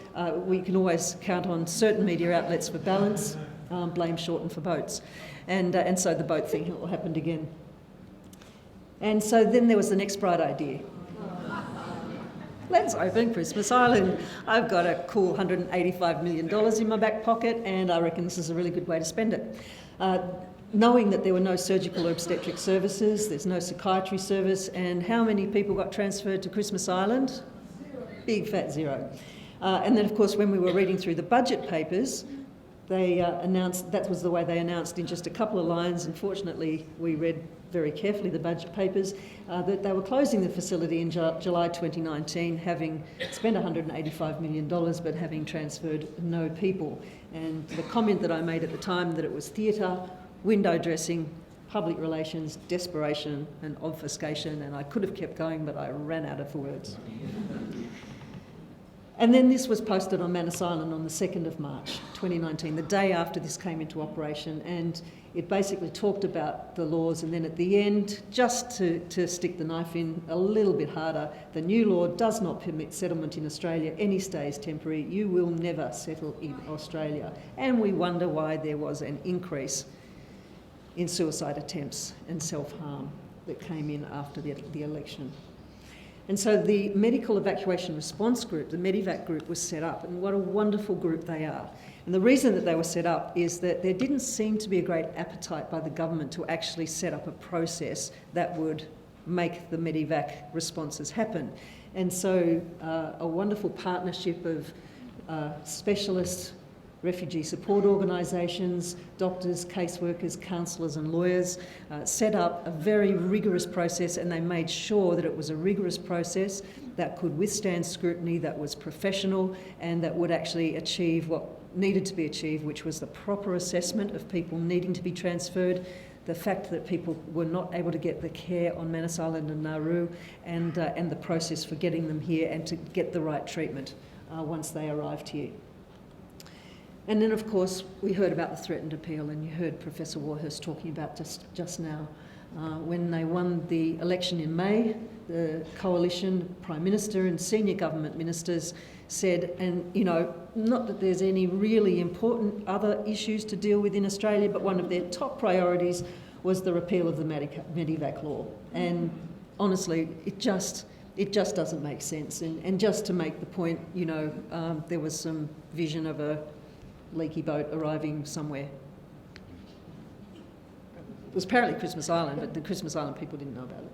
we can always count on certain media outlets for balance, blame Shorten for boats. And so the boat thing happened again. And so then there was the next bright idea. Let's open Christmas Island. I've got a cool $185 million in my back pocket, and I reckon this is a really good way to spend it. Knowing that there were no surgical or obstetric services, there's no psychiatry service, and how many people got transferred to Christmas Island? Big fat zero. And then, of course, when we were reading through the budget papers, they announced, that was the way they announced in just a couple of lines. Unfortunately, we read very carefully the budget papers, that they were closing the facility in July 2019, having spent $185 million, but having transferred no people. And the comment that I made at the time, that it was theatre, window dressing, public relations, desperation and obfuscation, and I could have kept going, but I ran out of words. And then this was posted on Manus Island on the 2nd of March 2019, the day after this came into operation, and it basically talked about the laws, and then at the end, just to stick the knife in a little bit harder, the new law does not permit settlement in Australia. Any stay is temporary. You will never settle in Australia. And we wonder why there was an increase in suicide attempts and self-harm that came in after the election. And so the Medical Evacuation Response Group, the Medevac group, was set up, and what a wonderful group they are. And the reason that they were set up is that there didn't seem to be a great appetite by the government to actually set up a process that would make the Medevac responses happen. And so a wonderful partnership of specialists, refugee support organisations, doctors, caseworkers, counsellors and lawyers set up a very rigorous process, and they made sure that it was a rigorous process that could withstand scrutiny, that was professional, and that would actually achieve what needed to be achieved, which was the proper assessment of people needing to be transferred, the fact that people were not able to get the care on Manus Island and Nauru, and the process for getting them here and to get the right treatment once they arrived here. And then, of course, we heard about the threatened appeal, and you heard Professor Warhurst talking about just now. When they won the election in May, the coalition, Prime Minister and senior government ministers said, and you know, not that there's any really important other issues to deal with in Australia, but one of their top priorities was the repeal of the Medevac law. And honestly, it just doesn't make sense. And just to make the point, you know, there was some vision of a leaky boat arriving somewhere. It was apparently Christmas Island, but the Christmas Island people didn't know about it.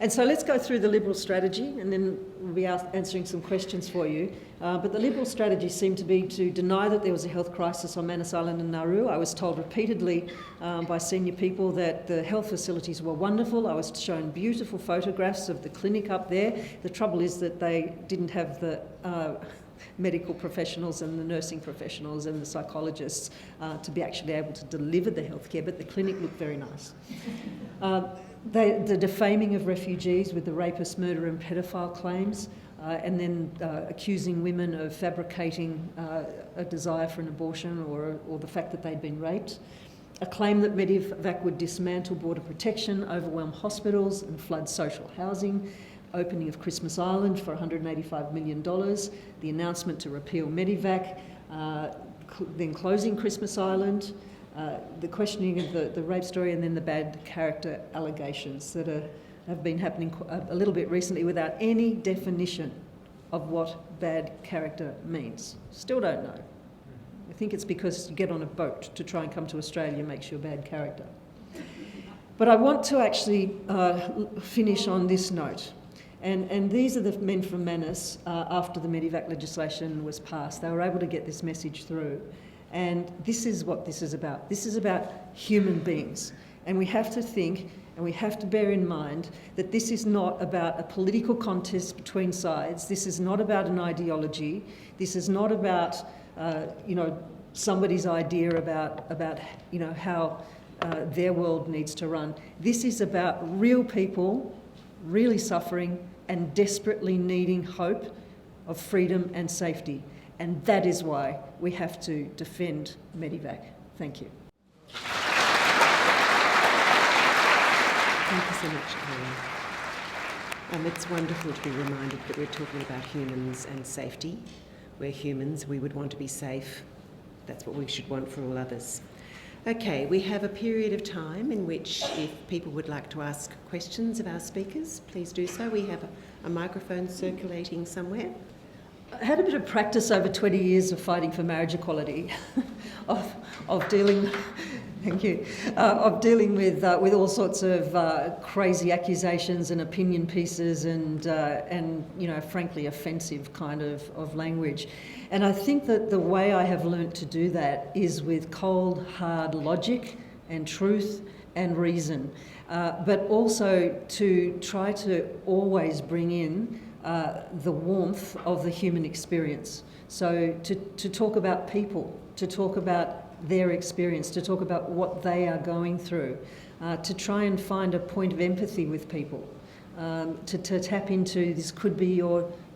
And so let's go through the Liberal strategy, and then we'll be answering some questions for you. But the Liberal strategy seemed to be to deny that there was a health crisis on Manus Island and Nauru. I was told repeatedly by senior people that the health facilities were wonderful. I was shown beautiful photographs of the clinic up there. The trouble is that they didn't have the medical professionals and the nursing professionals and the psychologists to be actually able to deliver the healthcare, but the clinic looked very nice. The defaming of refugees with the rapist, murderer and pedophile claims, and then accusing women of fabricating a desire for an abortion or the fact that they'd been raped. A claim that Medevac would dismantle border protection, overwhelm hospitals and flood social housing. Opening of Christmas Island for $185 million, the announcement to repeal Medevac, then closing Christmas Island, the questioning of the rape story, and then the bad character allegations that have been happening a little bit recently without any definition of what bad character means. Still don't know. I think it's because you get on a boat to try and come to Australia makes you a bad character. But I want to actually finish on this note. And these are the men from Manus after the Medevac legislation was passed. They were able to get this message through. And this is what this is about. This is about human beings. And we have to think and we have to bear in mind that this is not about a political contest between sides. This is not about an ideology. This is not about, somebody's idea about how their world needs to run. This is about real people really suffering and desperately needing hope of freedom and safety. And that is why we have to defend Medevac. Thank you. Thank you so much, Kerryn. It's wonderful to be reminded that we're talking about humans and safety. We're humans, we would want to be safe. That's what we should want for all others. Okay, we have a period of time in which if people would like to ask questions of our speakers, please do so. We have a microphone circulating somewhere. I had a bit of practice over 20 years of fighting for marriage equality, of dealing, thank you, of dealing with all sorts of crazy accusations and opinion pieces and frankly offensive kind of language. And I think that the way I have learnt to do that is with cold, hard logic and truth and reason, but also to try to always bring in the warmth of the human experience. So to talk about people, to talk about their experience, to talk about what they are going through, to try and find a point of empathy with people, to tap into this could be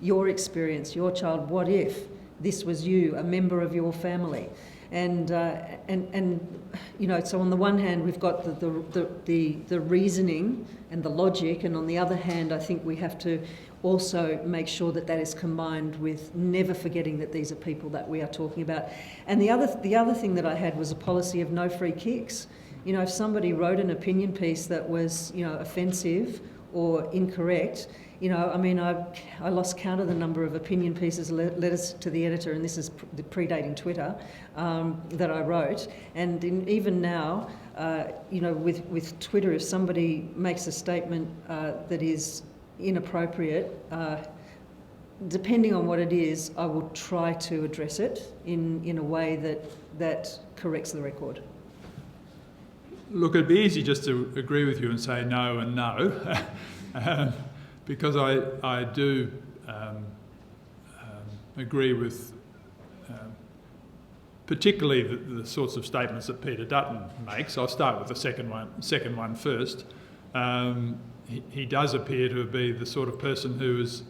your experience, your child. What if this was you, a member of your family? And so on the one hand we've got the reasoning and the logic, and on the other hand I think we have to also make sure that is combined with never forgetting that these are people that we are talking about. And the other thing that I had was a policy of no free kicks. If somebody wrote an opinion piece that was offensive or incorrect, I lost count of the number of opinion pieces, letters to the editor, and this is predating Twitter, that I wrote. And even now, with Twitter, if somebody makes a statement that is inappropriate, depending on what it is, I will try to address it in a way that corrects the record. Look, it'd be easy just to agree with you and say no and no, because I do agree with particularly the sorts of statements that Peter Dutton makes. I'll start with the second one first. He does appear to be the sort of person who is,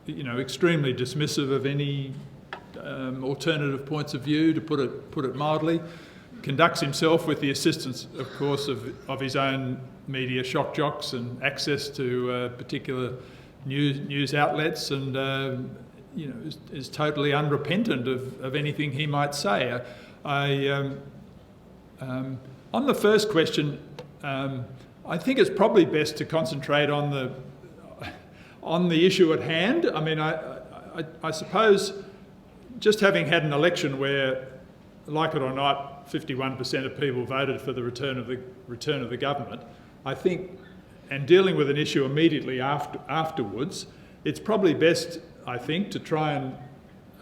extremely dismissive of any alternative points of view, to put it mildly. Conducts himself with the assistance, of course, of his own media shock jocks and access to particular news outlets, and is totally unrepentant of anything he might say. On the first question, I think it's probably best to concentrate on the issue at hand. I mean, I suppose just having had an election where, like it or not, 51% of people voted for the return of the government, I think, and dealing with an issue immediately afterwards, it's probably best, I think, to try and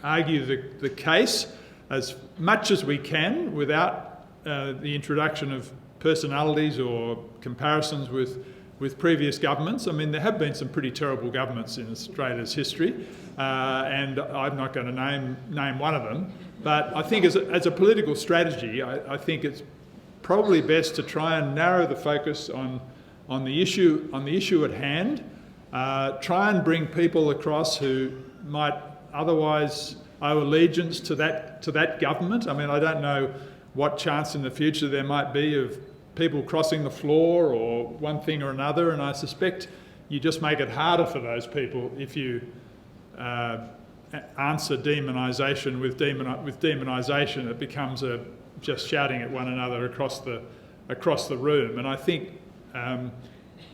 argue the case as much as we can without the introduction of personalities or comparisons with previous governments. I mean, there have been some pretty terrible governments in Australia's history, and I'm not going to name one of them. But I think as a political strategy, I think it's probably best to try and narrow the focus on the issue at hand. Try and bring people across who might otherwise owe allegiance to that government. I mean, I don't know what chance in the future there might be of people crossing the floor or one thing or another, and I suspect you just make it harder for those people if you answer demonisation with demonisation. It becomes just shouting at one another across the room. And I think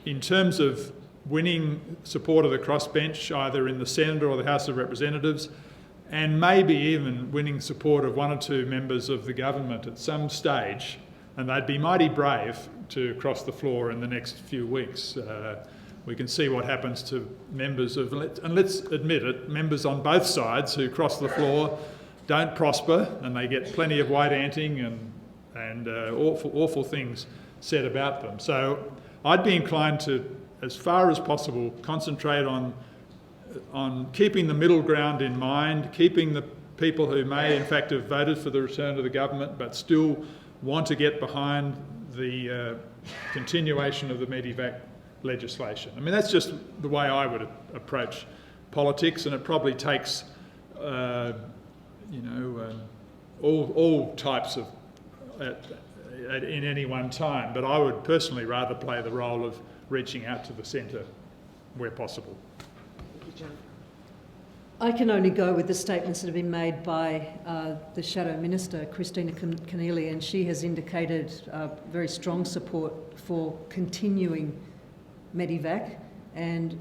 in terms of winning support of the crossbench, either in the Senate or the House of Representatives, and maybe even winning support of one or two members of the government at some stage, and they'd be mighty brave to cross the floor in the next few weeks. We can see what happens to members of, and let's admit it, members on both sides who cross the floor don't prosper, and they get plenty of white anting and awful things said about them. So I'd be inclined to, as far as possible, concentrate on keeping the middle ground in mind, keeping the people who may in fact have voted for the return of the government but still want to get behind the continuation of the Medevac legislation. I mean, that's just the way I would approach politics, and it probably takes, all types of in any one time. But I would personally rather play the role of reaching out to the centre where possible. Thank you, John. I can only go with the statements that have been made by the Shadow Minister, Christina Keneally, and she has indicated very strong support for continuing Medevac, and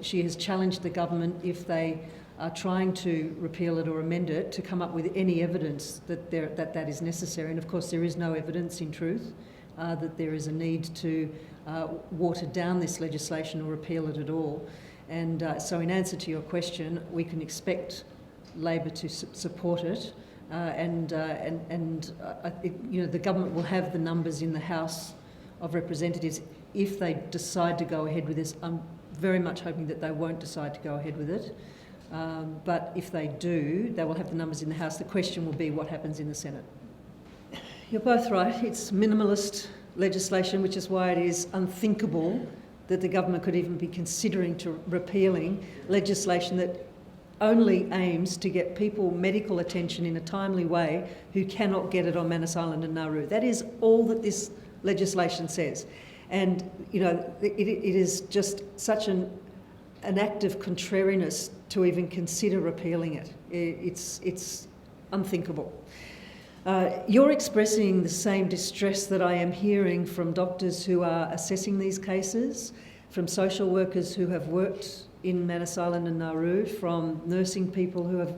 she has challenged the government, if they are trying to repeal it or amend it, to come up with any evidence that that is necessary. And of course there is no evidence, in truth, that there is a need to water down this legislation or repeal it at all. And so in answer to your question, we can expect Labor to support it, the government will have the numbers in the House of Representatives if they decide to go ahead with this. I'm very much hoping that they won't decide to go ahead with it. But if they do, they will have the numbers in the House. The question will be what happens in the Senate. You're both right. It's minimalist legislation, which is why it is unthinkable that the government could even be considering repealing legislation that only aims to get people medical attention in a timely way who cannot get it on Manus Island and Nauru. That is all that this legislation says. And, it is just such an act of contrariness to even consider repealing it. It's unthinkable. You're expressing the same distress that I am hearing from doctors who are assessing these cases, from social workers who have worked in Manus Island and Nauru, from nursing people who have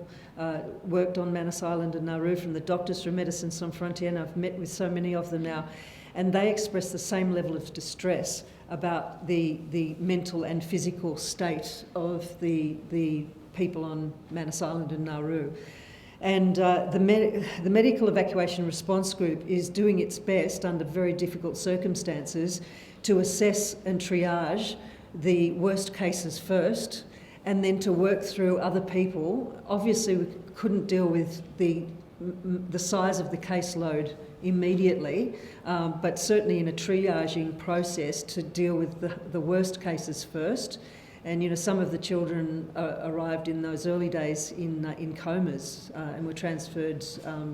worked on Manus Island and Nauru, from the doctors from Medicine Sans Frontières, and I've met with so many of them now, and they express the same level of distress about the mental and physical state of the people on Manus Island and Nauru. And the Medical Evacuation Response Group is doing its best under very difficult circumstances to assess and triage the worst cases first, and then to work through other people. Obviously, we couldn't deal with the size of the caseload immediately, but certainly in a triaging process to deal with the worst cases first. And some of the children arrived in those early days in comas and were transferred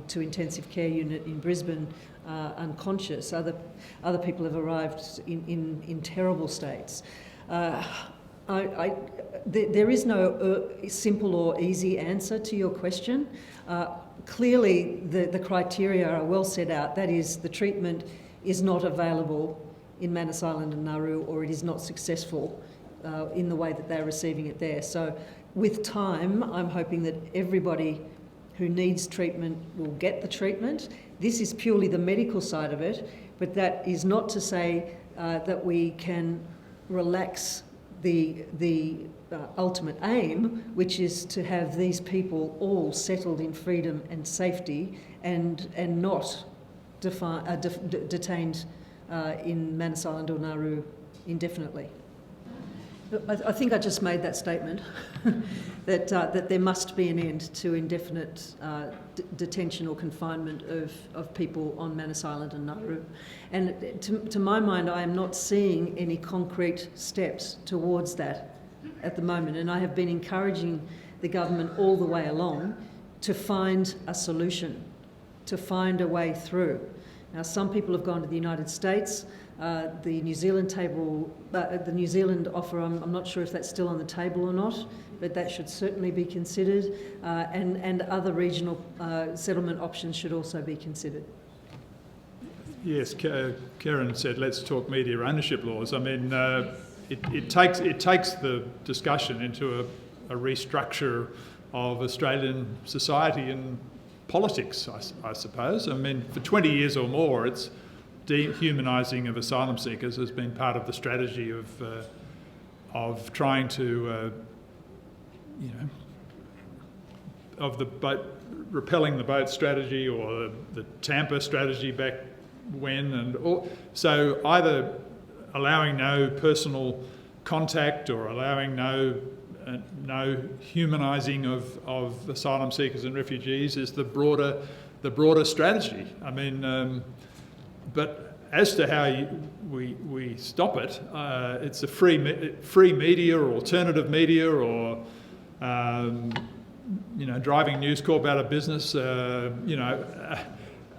to intensive care unit in Brisbane unconscious. Other people have arrived in terrible states. There is no simple or easy answer to your question. Clearly, the criteria are well set out. That is, the treatment is not available in Manus Island and Nauru, or it is not successful in the way that they're receiving it there. So with time, I'm hoping that everybody who needs treatment will get the treatment. This is purely the medical side of it, but that is not to say that we can relax the ultimate aim, which is to have these people all settled in freedom and safety and not detained in Manus Island or Nauru indefinitely. I think I just made that statement, that there must be an end to indefinite detention or confinement of people on Manus Island and Nauru. And to my mind, I am not seeing any concrete steps towards that at the moment. And I have been encouraging the government all the way along to find a solution, to find a way through. Now, some people have gone to the United States. The New Zealand offer, I'm not sure if that's still on the table or not, but that should certainly be considered, and other regional settlement options should also be considered. Yes, Kerryn said, let's talk media ownership laws. I mean, it takes the discussion into a restructure of Australian society and politics, I suppose. I mean, for 20 years or more, it's dehumanising of asylum seekers has been part of the strategy of trying to, of the boat, repelling the boat strategy, or the Tampa strategy back when, so either allowing no personal contact or allowing no humanising of asylum seekers and refugees is the broader strategy. I mean, but as to how we stop it, it's a free media or alternative media, or driving News Corp out of business.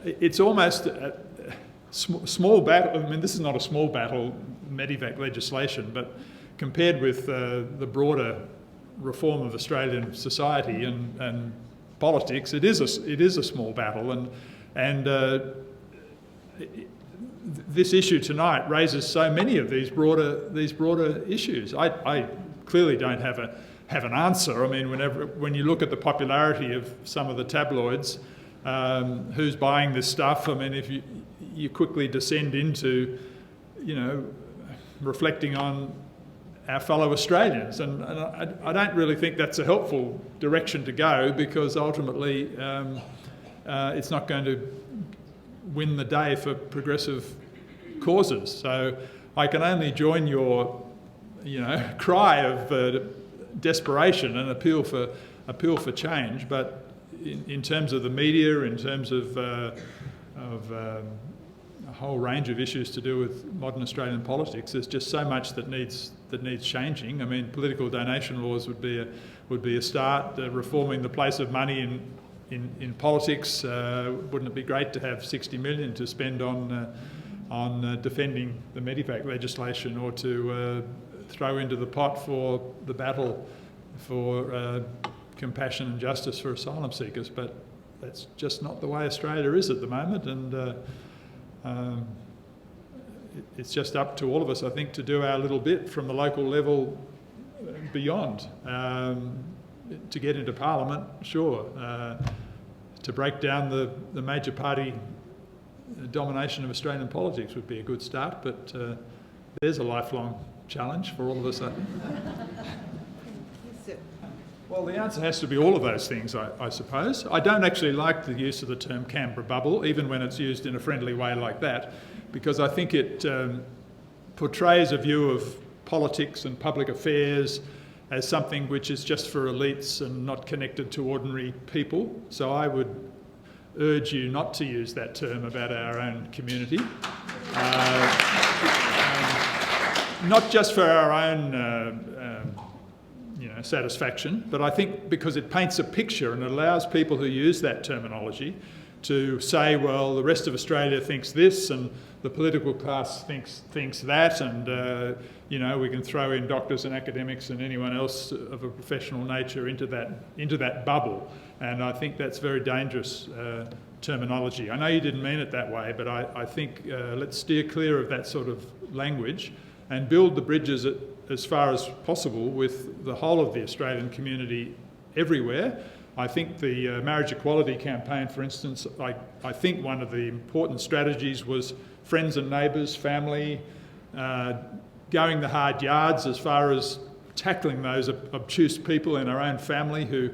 It's almost a small battle. I mean, this is not a small battle, Medevac legislation, but compared with the broader reform of Australian society and politics, it is a small battle, and this issue tonight raises so many of these broader issues. I clearly don't have an answer. I mean, when you look at the popularity of some of the tabloids, who's buying this stuff, I mean, if you quickly descend into, reflecting on our fellow Australians, and I don't really think that's a helpful direction to go, because ultimately it's not going to win the day for progressive causes. So I can only join your, cry of desperation and appeal for change. But in terms of the media, in terms of a whole range of issues to do with modern Australian politics, there's just so much that needs changing. I mean, political donation laws would be a start. Reforming the place of money in politics. Wouldn't it be great to have 60 million to spend on defending the Medevac legislation, or to throw into the pot for the battle for compassion and justice for asylum seekers? But that's just not the way Australia is at the moment, and it's just up to all of us, I think, to do our little bit from the local level beyond. To get into Parliament, sure. To break down the major party domination of Australian politics would be a good start, but there's a lifelong challenge for all of us, I think. Well, the answer has to be all of those things, I suppose. I don't actually like the use of the term Canberra bubble, even when it's used in a friendly way like that, because I think it portrays a view of politics and public affairs as something which is just for elites and not connected to ordinary people. So I would urge you not to use that term about our own community. Not just for our own satisfaction, but I think because it paints a picture and allows people who use that terminology to say, well, the rest of Australia thinks this, and the political class thinks that, and we can throw in doctors and academics and anyone else of a professional nature into that bubble. And I think that's very dangerous terminology. I know you didn't mean it that way, but I think let's steer clear of that sort of language and build the bridges as far as possible with the whole of the Australian community everywhere. I think the marriage equality campaign, for instance, I think one of the important strategies was friends and neighbours, family, going the hard yards as far as tackling those obtuse people in our own family who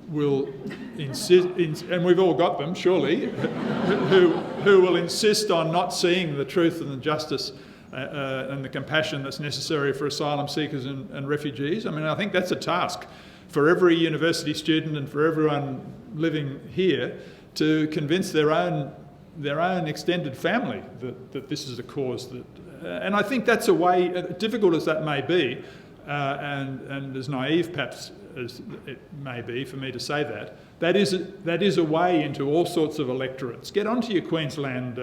will insist, and we've all got them, surely, who will insist on not seeing the truth and the justice and the compassion that's necessary for asylum seekers and refugees. I mean, I think that's a task for every university student and for everyone living here to convince their own extended family that this is a cause that... and I think that's a way, difficult as that may be, and as naive perhaps as it may be for me to say that is a way into all sorts of electorates. Get onto your Queensland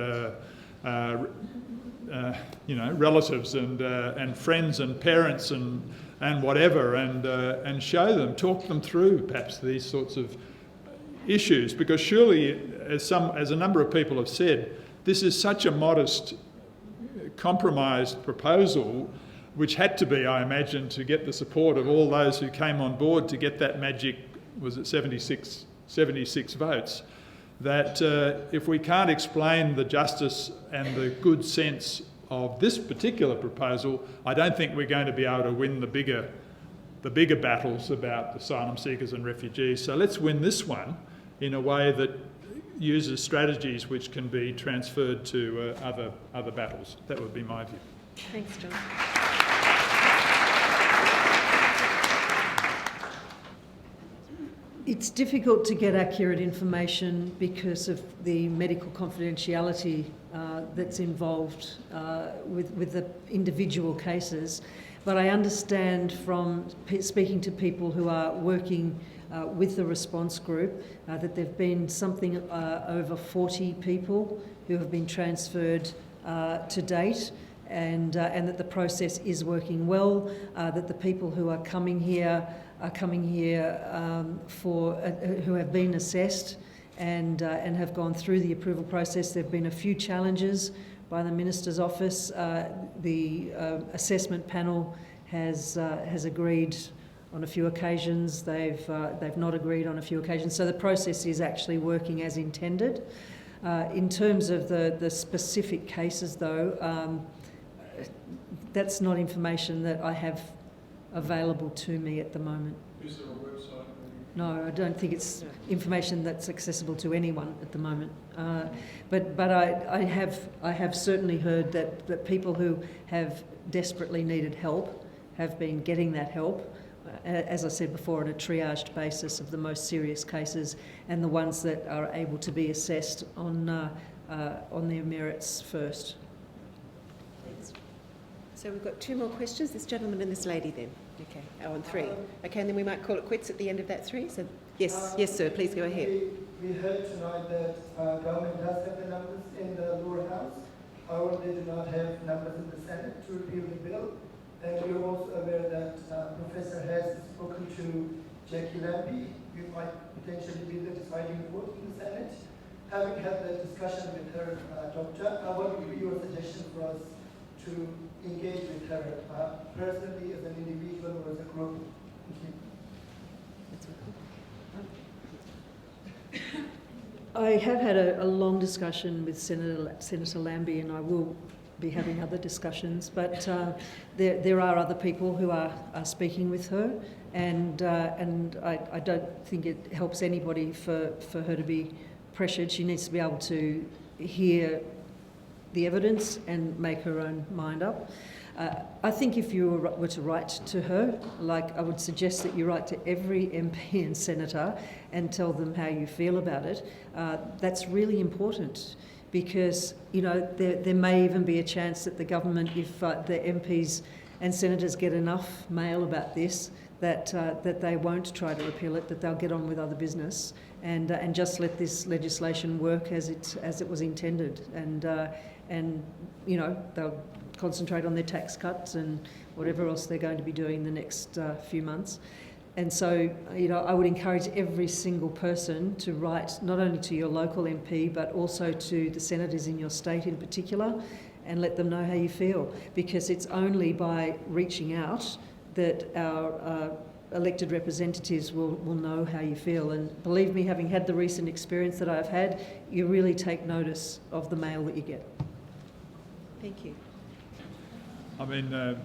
relatives and friends and parents and whatever, and show them, talk them through perhaps these sorts of issues, because surely, as a number of people have said, this is such a modest, compromised proposal, which had to be, I imagine, to get the support of all those who came on board to get that magic, was it 76 votes, that if we can't explain the justice and the good sense of this particular proposal, I don't think we're going to be able to win the bigger battles about asylum seekers and refugees. So let's win this one in a way that uses strategies which can be transferred to other battles. That would be my view. Thanks, John. It's difficult to get accurate information because of the medical confidentiality that's involved with the individual cases. But I understand from speaking to people who are working with the response group that there have been something over 40 people who have been transferred to date, and that the process is working well, that the people who are coming here who have been assessed and have gone through the approval process. There have been a few challenges by the Minister's office. The assessment panel has agreed on a few occasions. They've not agreed on a few occasions. So the process is actually working as intended. In terms of the specific cases, though, that's not information that I have available to me at the moment. Is there a website? No, I don't think it's information that's accessible to anyone at the moment. But I have certainly heard that people who have desperately needed help have been getting that help, as I said before, on a triaged basis of the most serious cases and the ones that are able to be assessed on their merits first. Thanks. So we've got two more questions, this gentleman and this lady then. Okay, on three. Okay, and then we might call it quits at the end of that three. So yes, sir, please go ahead. We heard tonight that government does have the numbers in the lower house. However, they do not have numbers in the Senate to repeal the bill. And we're also aware that Professor has spoken to Jackie Lambie, who might potentially be the deciding vote in the Senate. Having had that discussion with her, Doctor, what would be your suggestion for us to engage with her, personally, as an individual or as a group? Thank you. I have had a long discussion with Senator Lambie, and I will be having other discussions, but there are other people who are speaking with her, and I don't think it helps anybody for her to be pressured. She needs to be able to hear the evidence and make her own mind up. I think if you were to write to her, like I would suggest that you write to every MP and senator and tell them how you feel about it. That's really important, because there may even be a chance that the government, if the MPs and senators get enough mail about this, that they won't try to repeal it, that they'll get on with other business and just let this legislation work as it was intended, and they'll concentrate on their tax cuts and whatever else they're going to be doing the next few months. And so, I would encourage every single person to write not only to your local MP, but also to the senators in your state in particular, and let them know how you feel, because it's only by reaching out that our elected representatives will know how you feel. And believe me, having had the recent experience that I've had, you really take notice of the mail that you get. Thank you. I mean,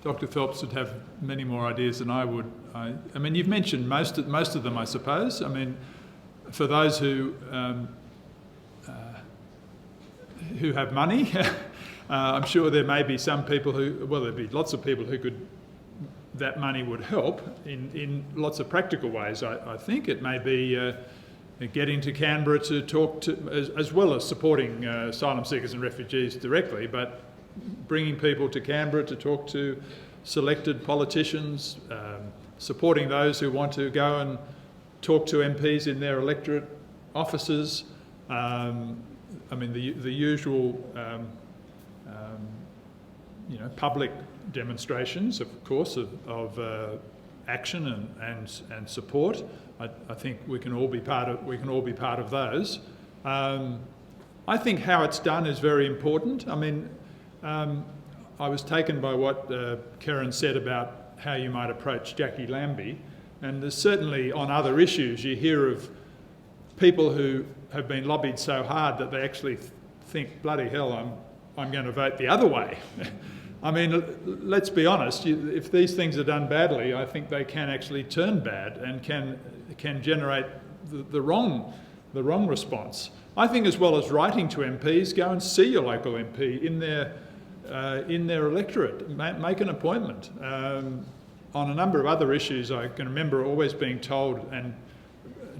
Dr. Phelps would have many more ideas than I would. I mean, you've mentioned most of them, I suppose. I mean, for those who have money, I'm sure there may be some people there'd be lots of people that money would help in lots of practical ways. I think it may be getting to Canberra to talk to, as well as supporting asylum seekers and refugees directly, but bringing people to Canberra to talk to selected politicians, supporting those who want to go and talk to MPs in their electorate offices. I mean, the usual, public demonstrations, of course, of action and support. I think we can all be part of those. I think how it's done is very important. I mean, I was taken by what Kerryn said about how you might approach Jackie Lambie, and there's certainly on other issues you hear of people who have been lobbied so hard that they actually think, bloody hell, I'm going to vote the other way. I mean, let's be honest, if these things are done badly, I think they can actually turn bad and can generate the wrong response. I think as well as writing to MPs, go and see your local MP in their electorate, make an appointment. On a number of other issues, I can remember always being told, and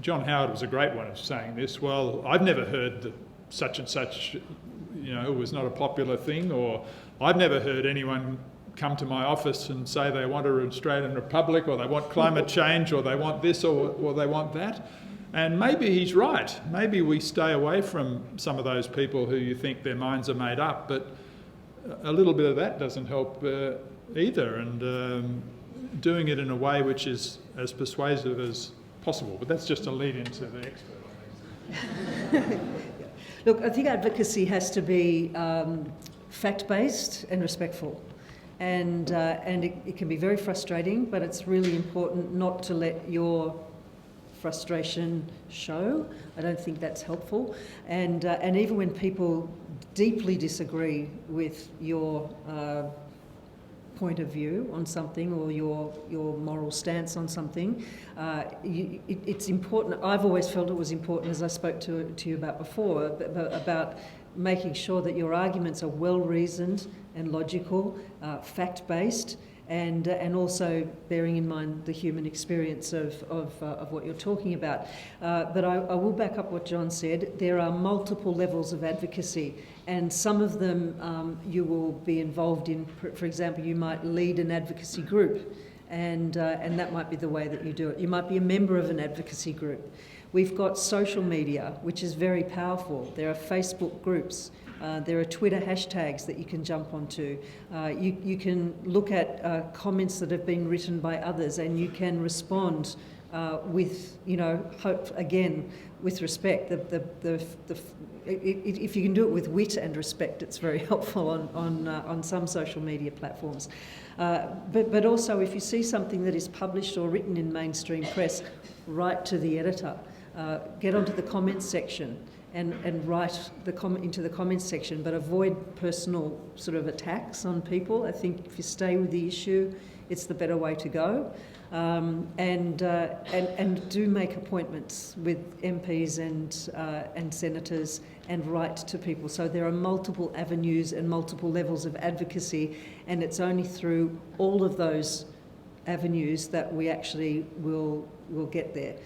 John Howard was a great one of saying this, well, I've never heard that such and such, was not a popular thing, or I've never heard anyone come to my office and say they want an Australian Republic, or they want climate change, or they want this, or they want that. And maybe he's right. Maybe we stay away from some of those people who you think their minds are made up, but a little bit of that doesn't help either, and doing it in a way which is as persuasive as possible. But that's just a lead into the expert. Look, I think advocacy has to be fact-based and respectful. And it can be very frustrating, but it's really important not to let your frustration show. I don't think that's helpful. And even when people deeply disagree with your point of view on something, or your moral stance on something, it's important. I've always felt it was important, as I spoke to you about before, about making sure that your arguments are well reasoned and logical, fact-based, and also bearing in mind the human experience of what you're talking about. But I will back up what John said. There are multiple levels of advocacy, and some of them you will be involved in. For example, you might lead an advocacy group, and that might be the way that you do it. You might be a member of an advocacy group. We've got social media, which is very powerful. There are Facebook groups. There are Twitter hashtags that you can jump onto. You can look at comments that have been written by others, and you can respond with, hope, again, with respect. If you can do it with wit and respect, it's very helpful on some social media platforms. But also, if you see something that is published or written in mainstream press, write to the editor. Get onto the comments section and write into the comments section, but avoid personal sort of attacks on people. I think if you stay with the issue, it's the better way to go. And do make appointments with MPs and senators, and write to people. So there are multiple avenues and multiple levels of advocacy, and it's only through all of those avenues that we actually will get there.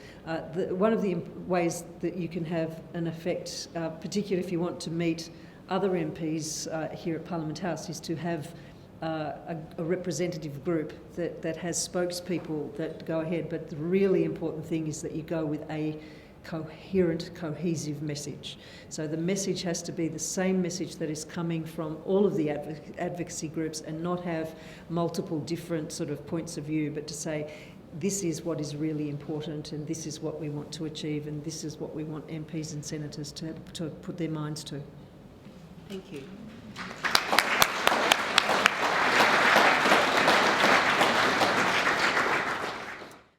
One of the ways that you can have an effect, particularly if you want to meet other MPs here at Parliament House, is to have a representative group that has spokespeople that go ahead. But the really important thing is that you go with a coherent, cohesive message. So the message has to be the same message that is coming from all of the advocacy groups, and not have multiple different sort of points of view, but to say, this is what is really important, and this is what we want to achieve, and this is what we want MPs and senators to put their minds to. Thank you.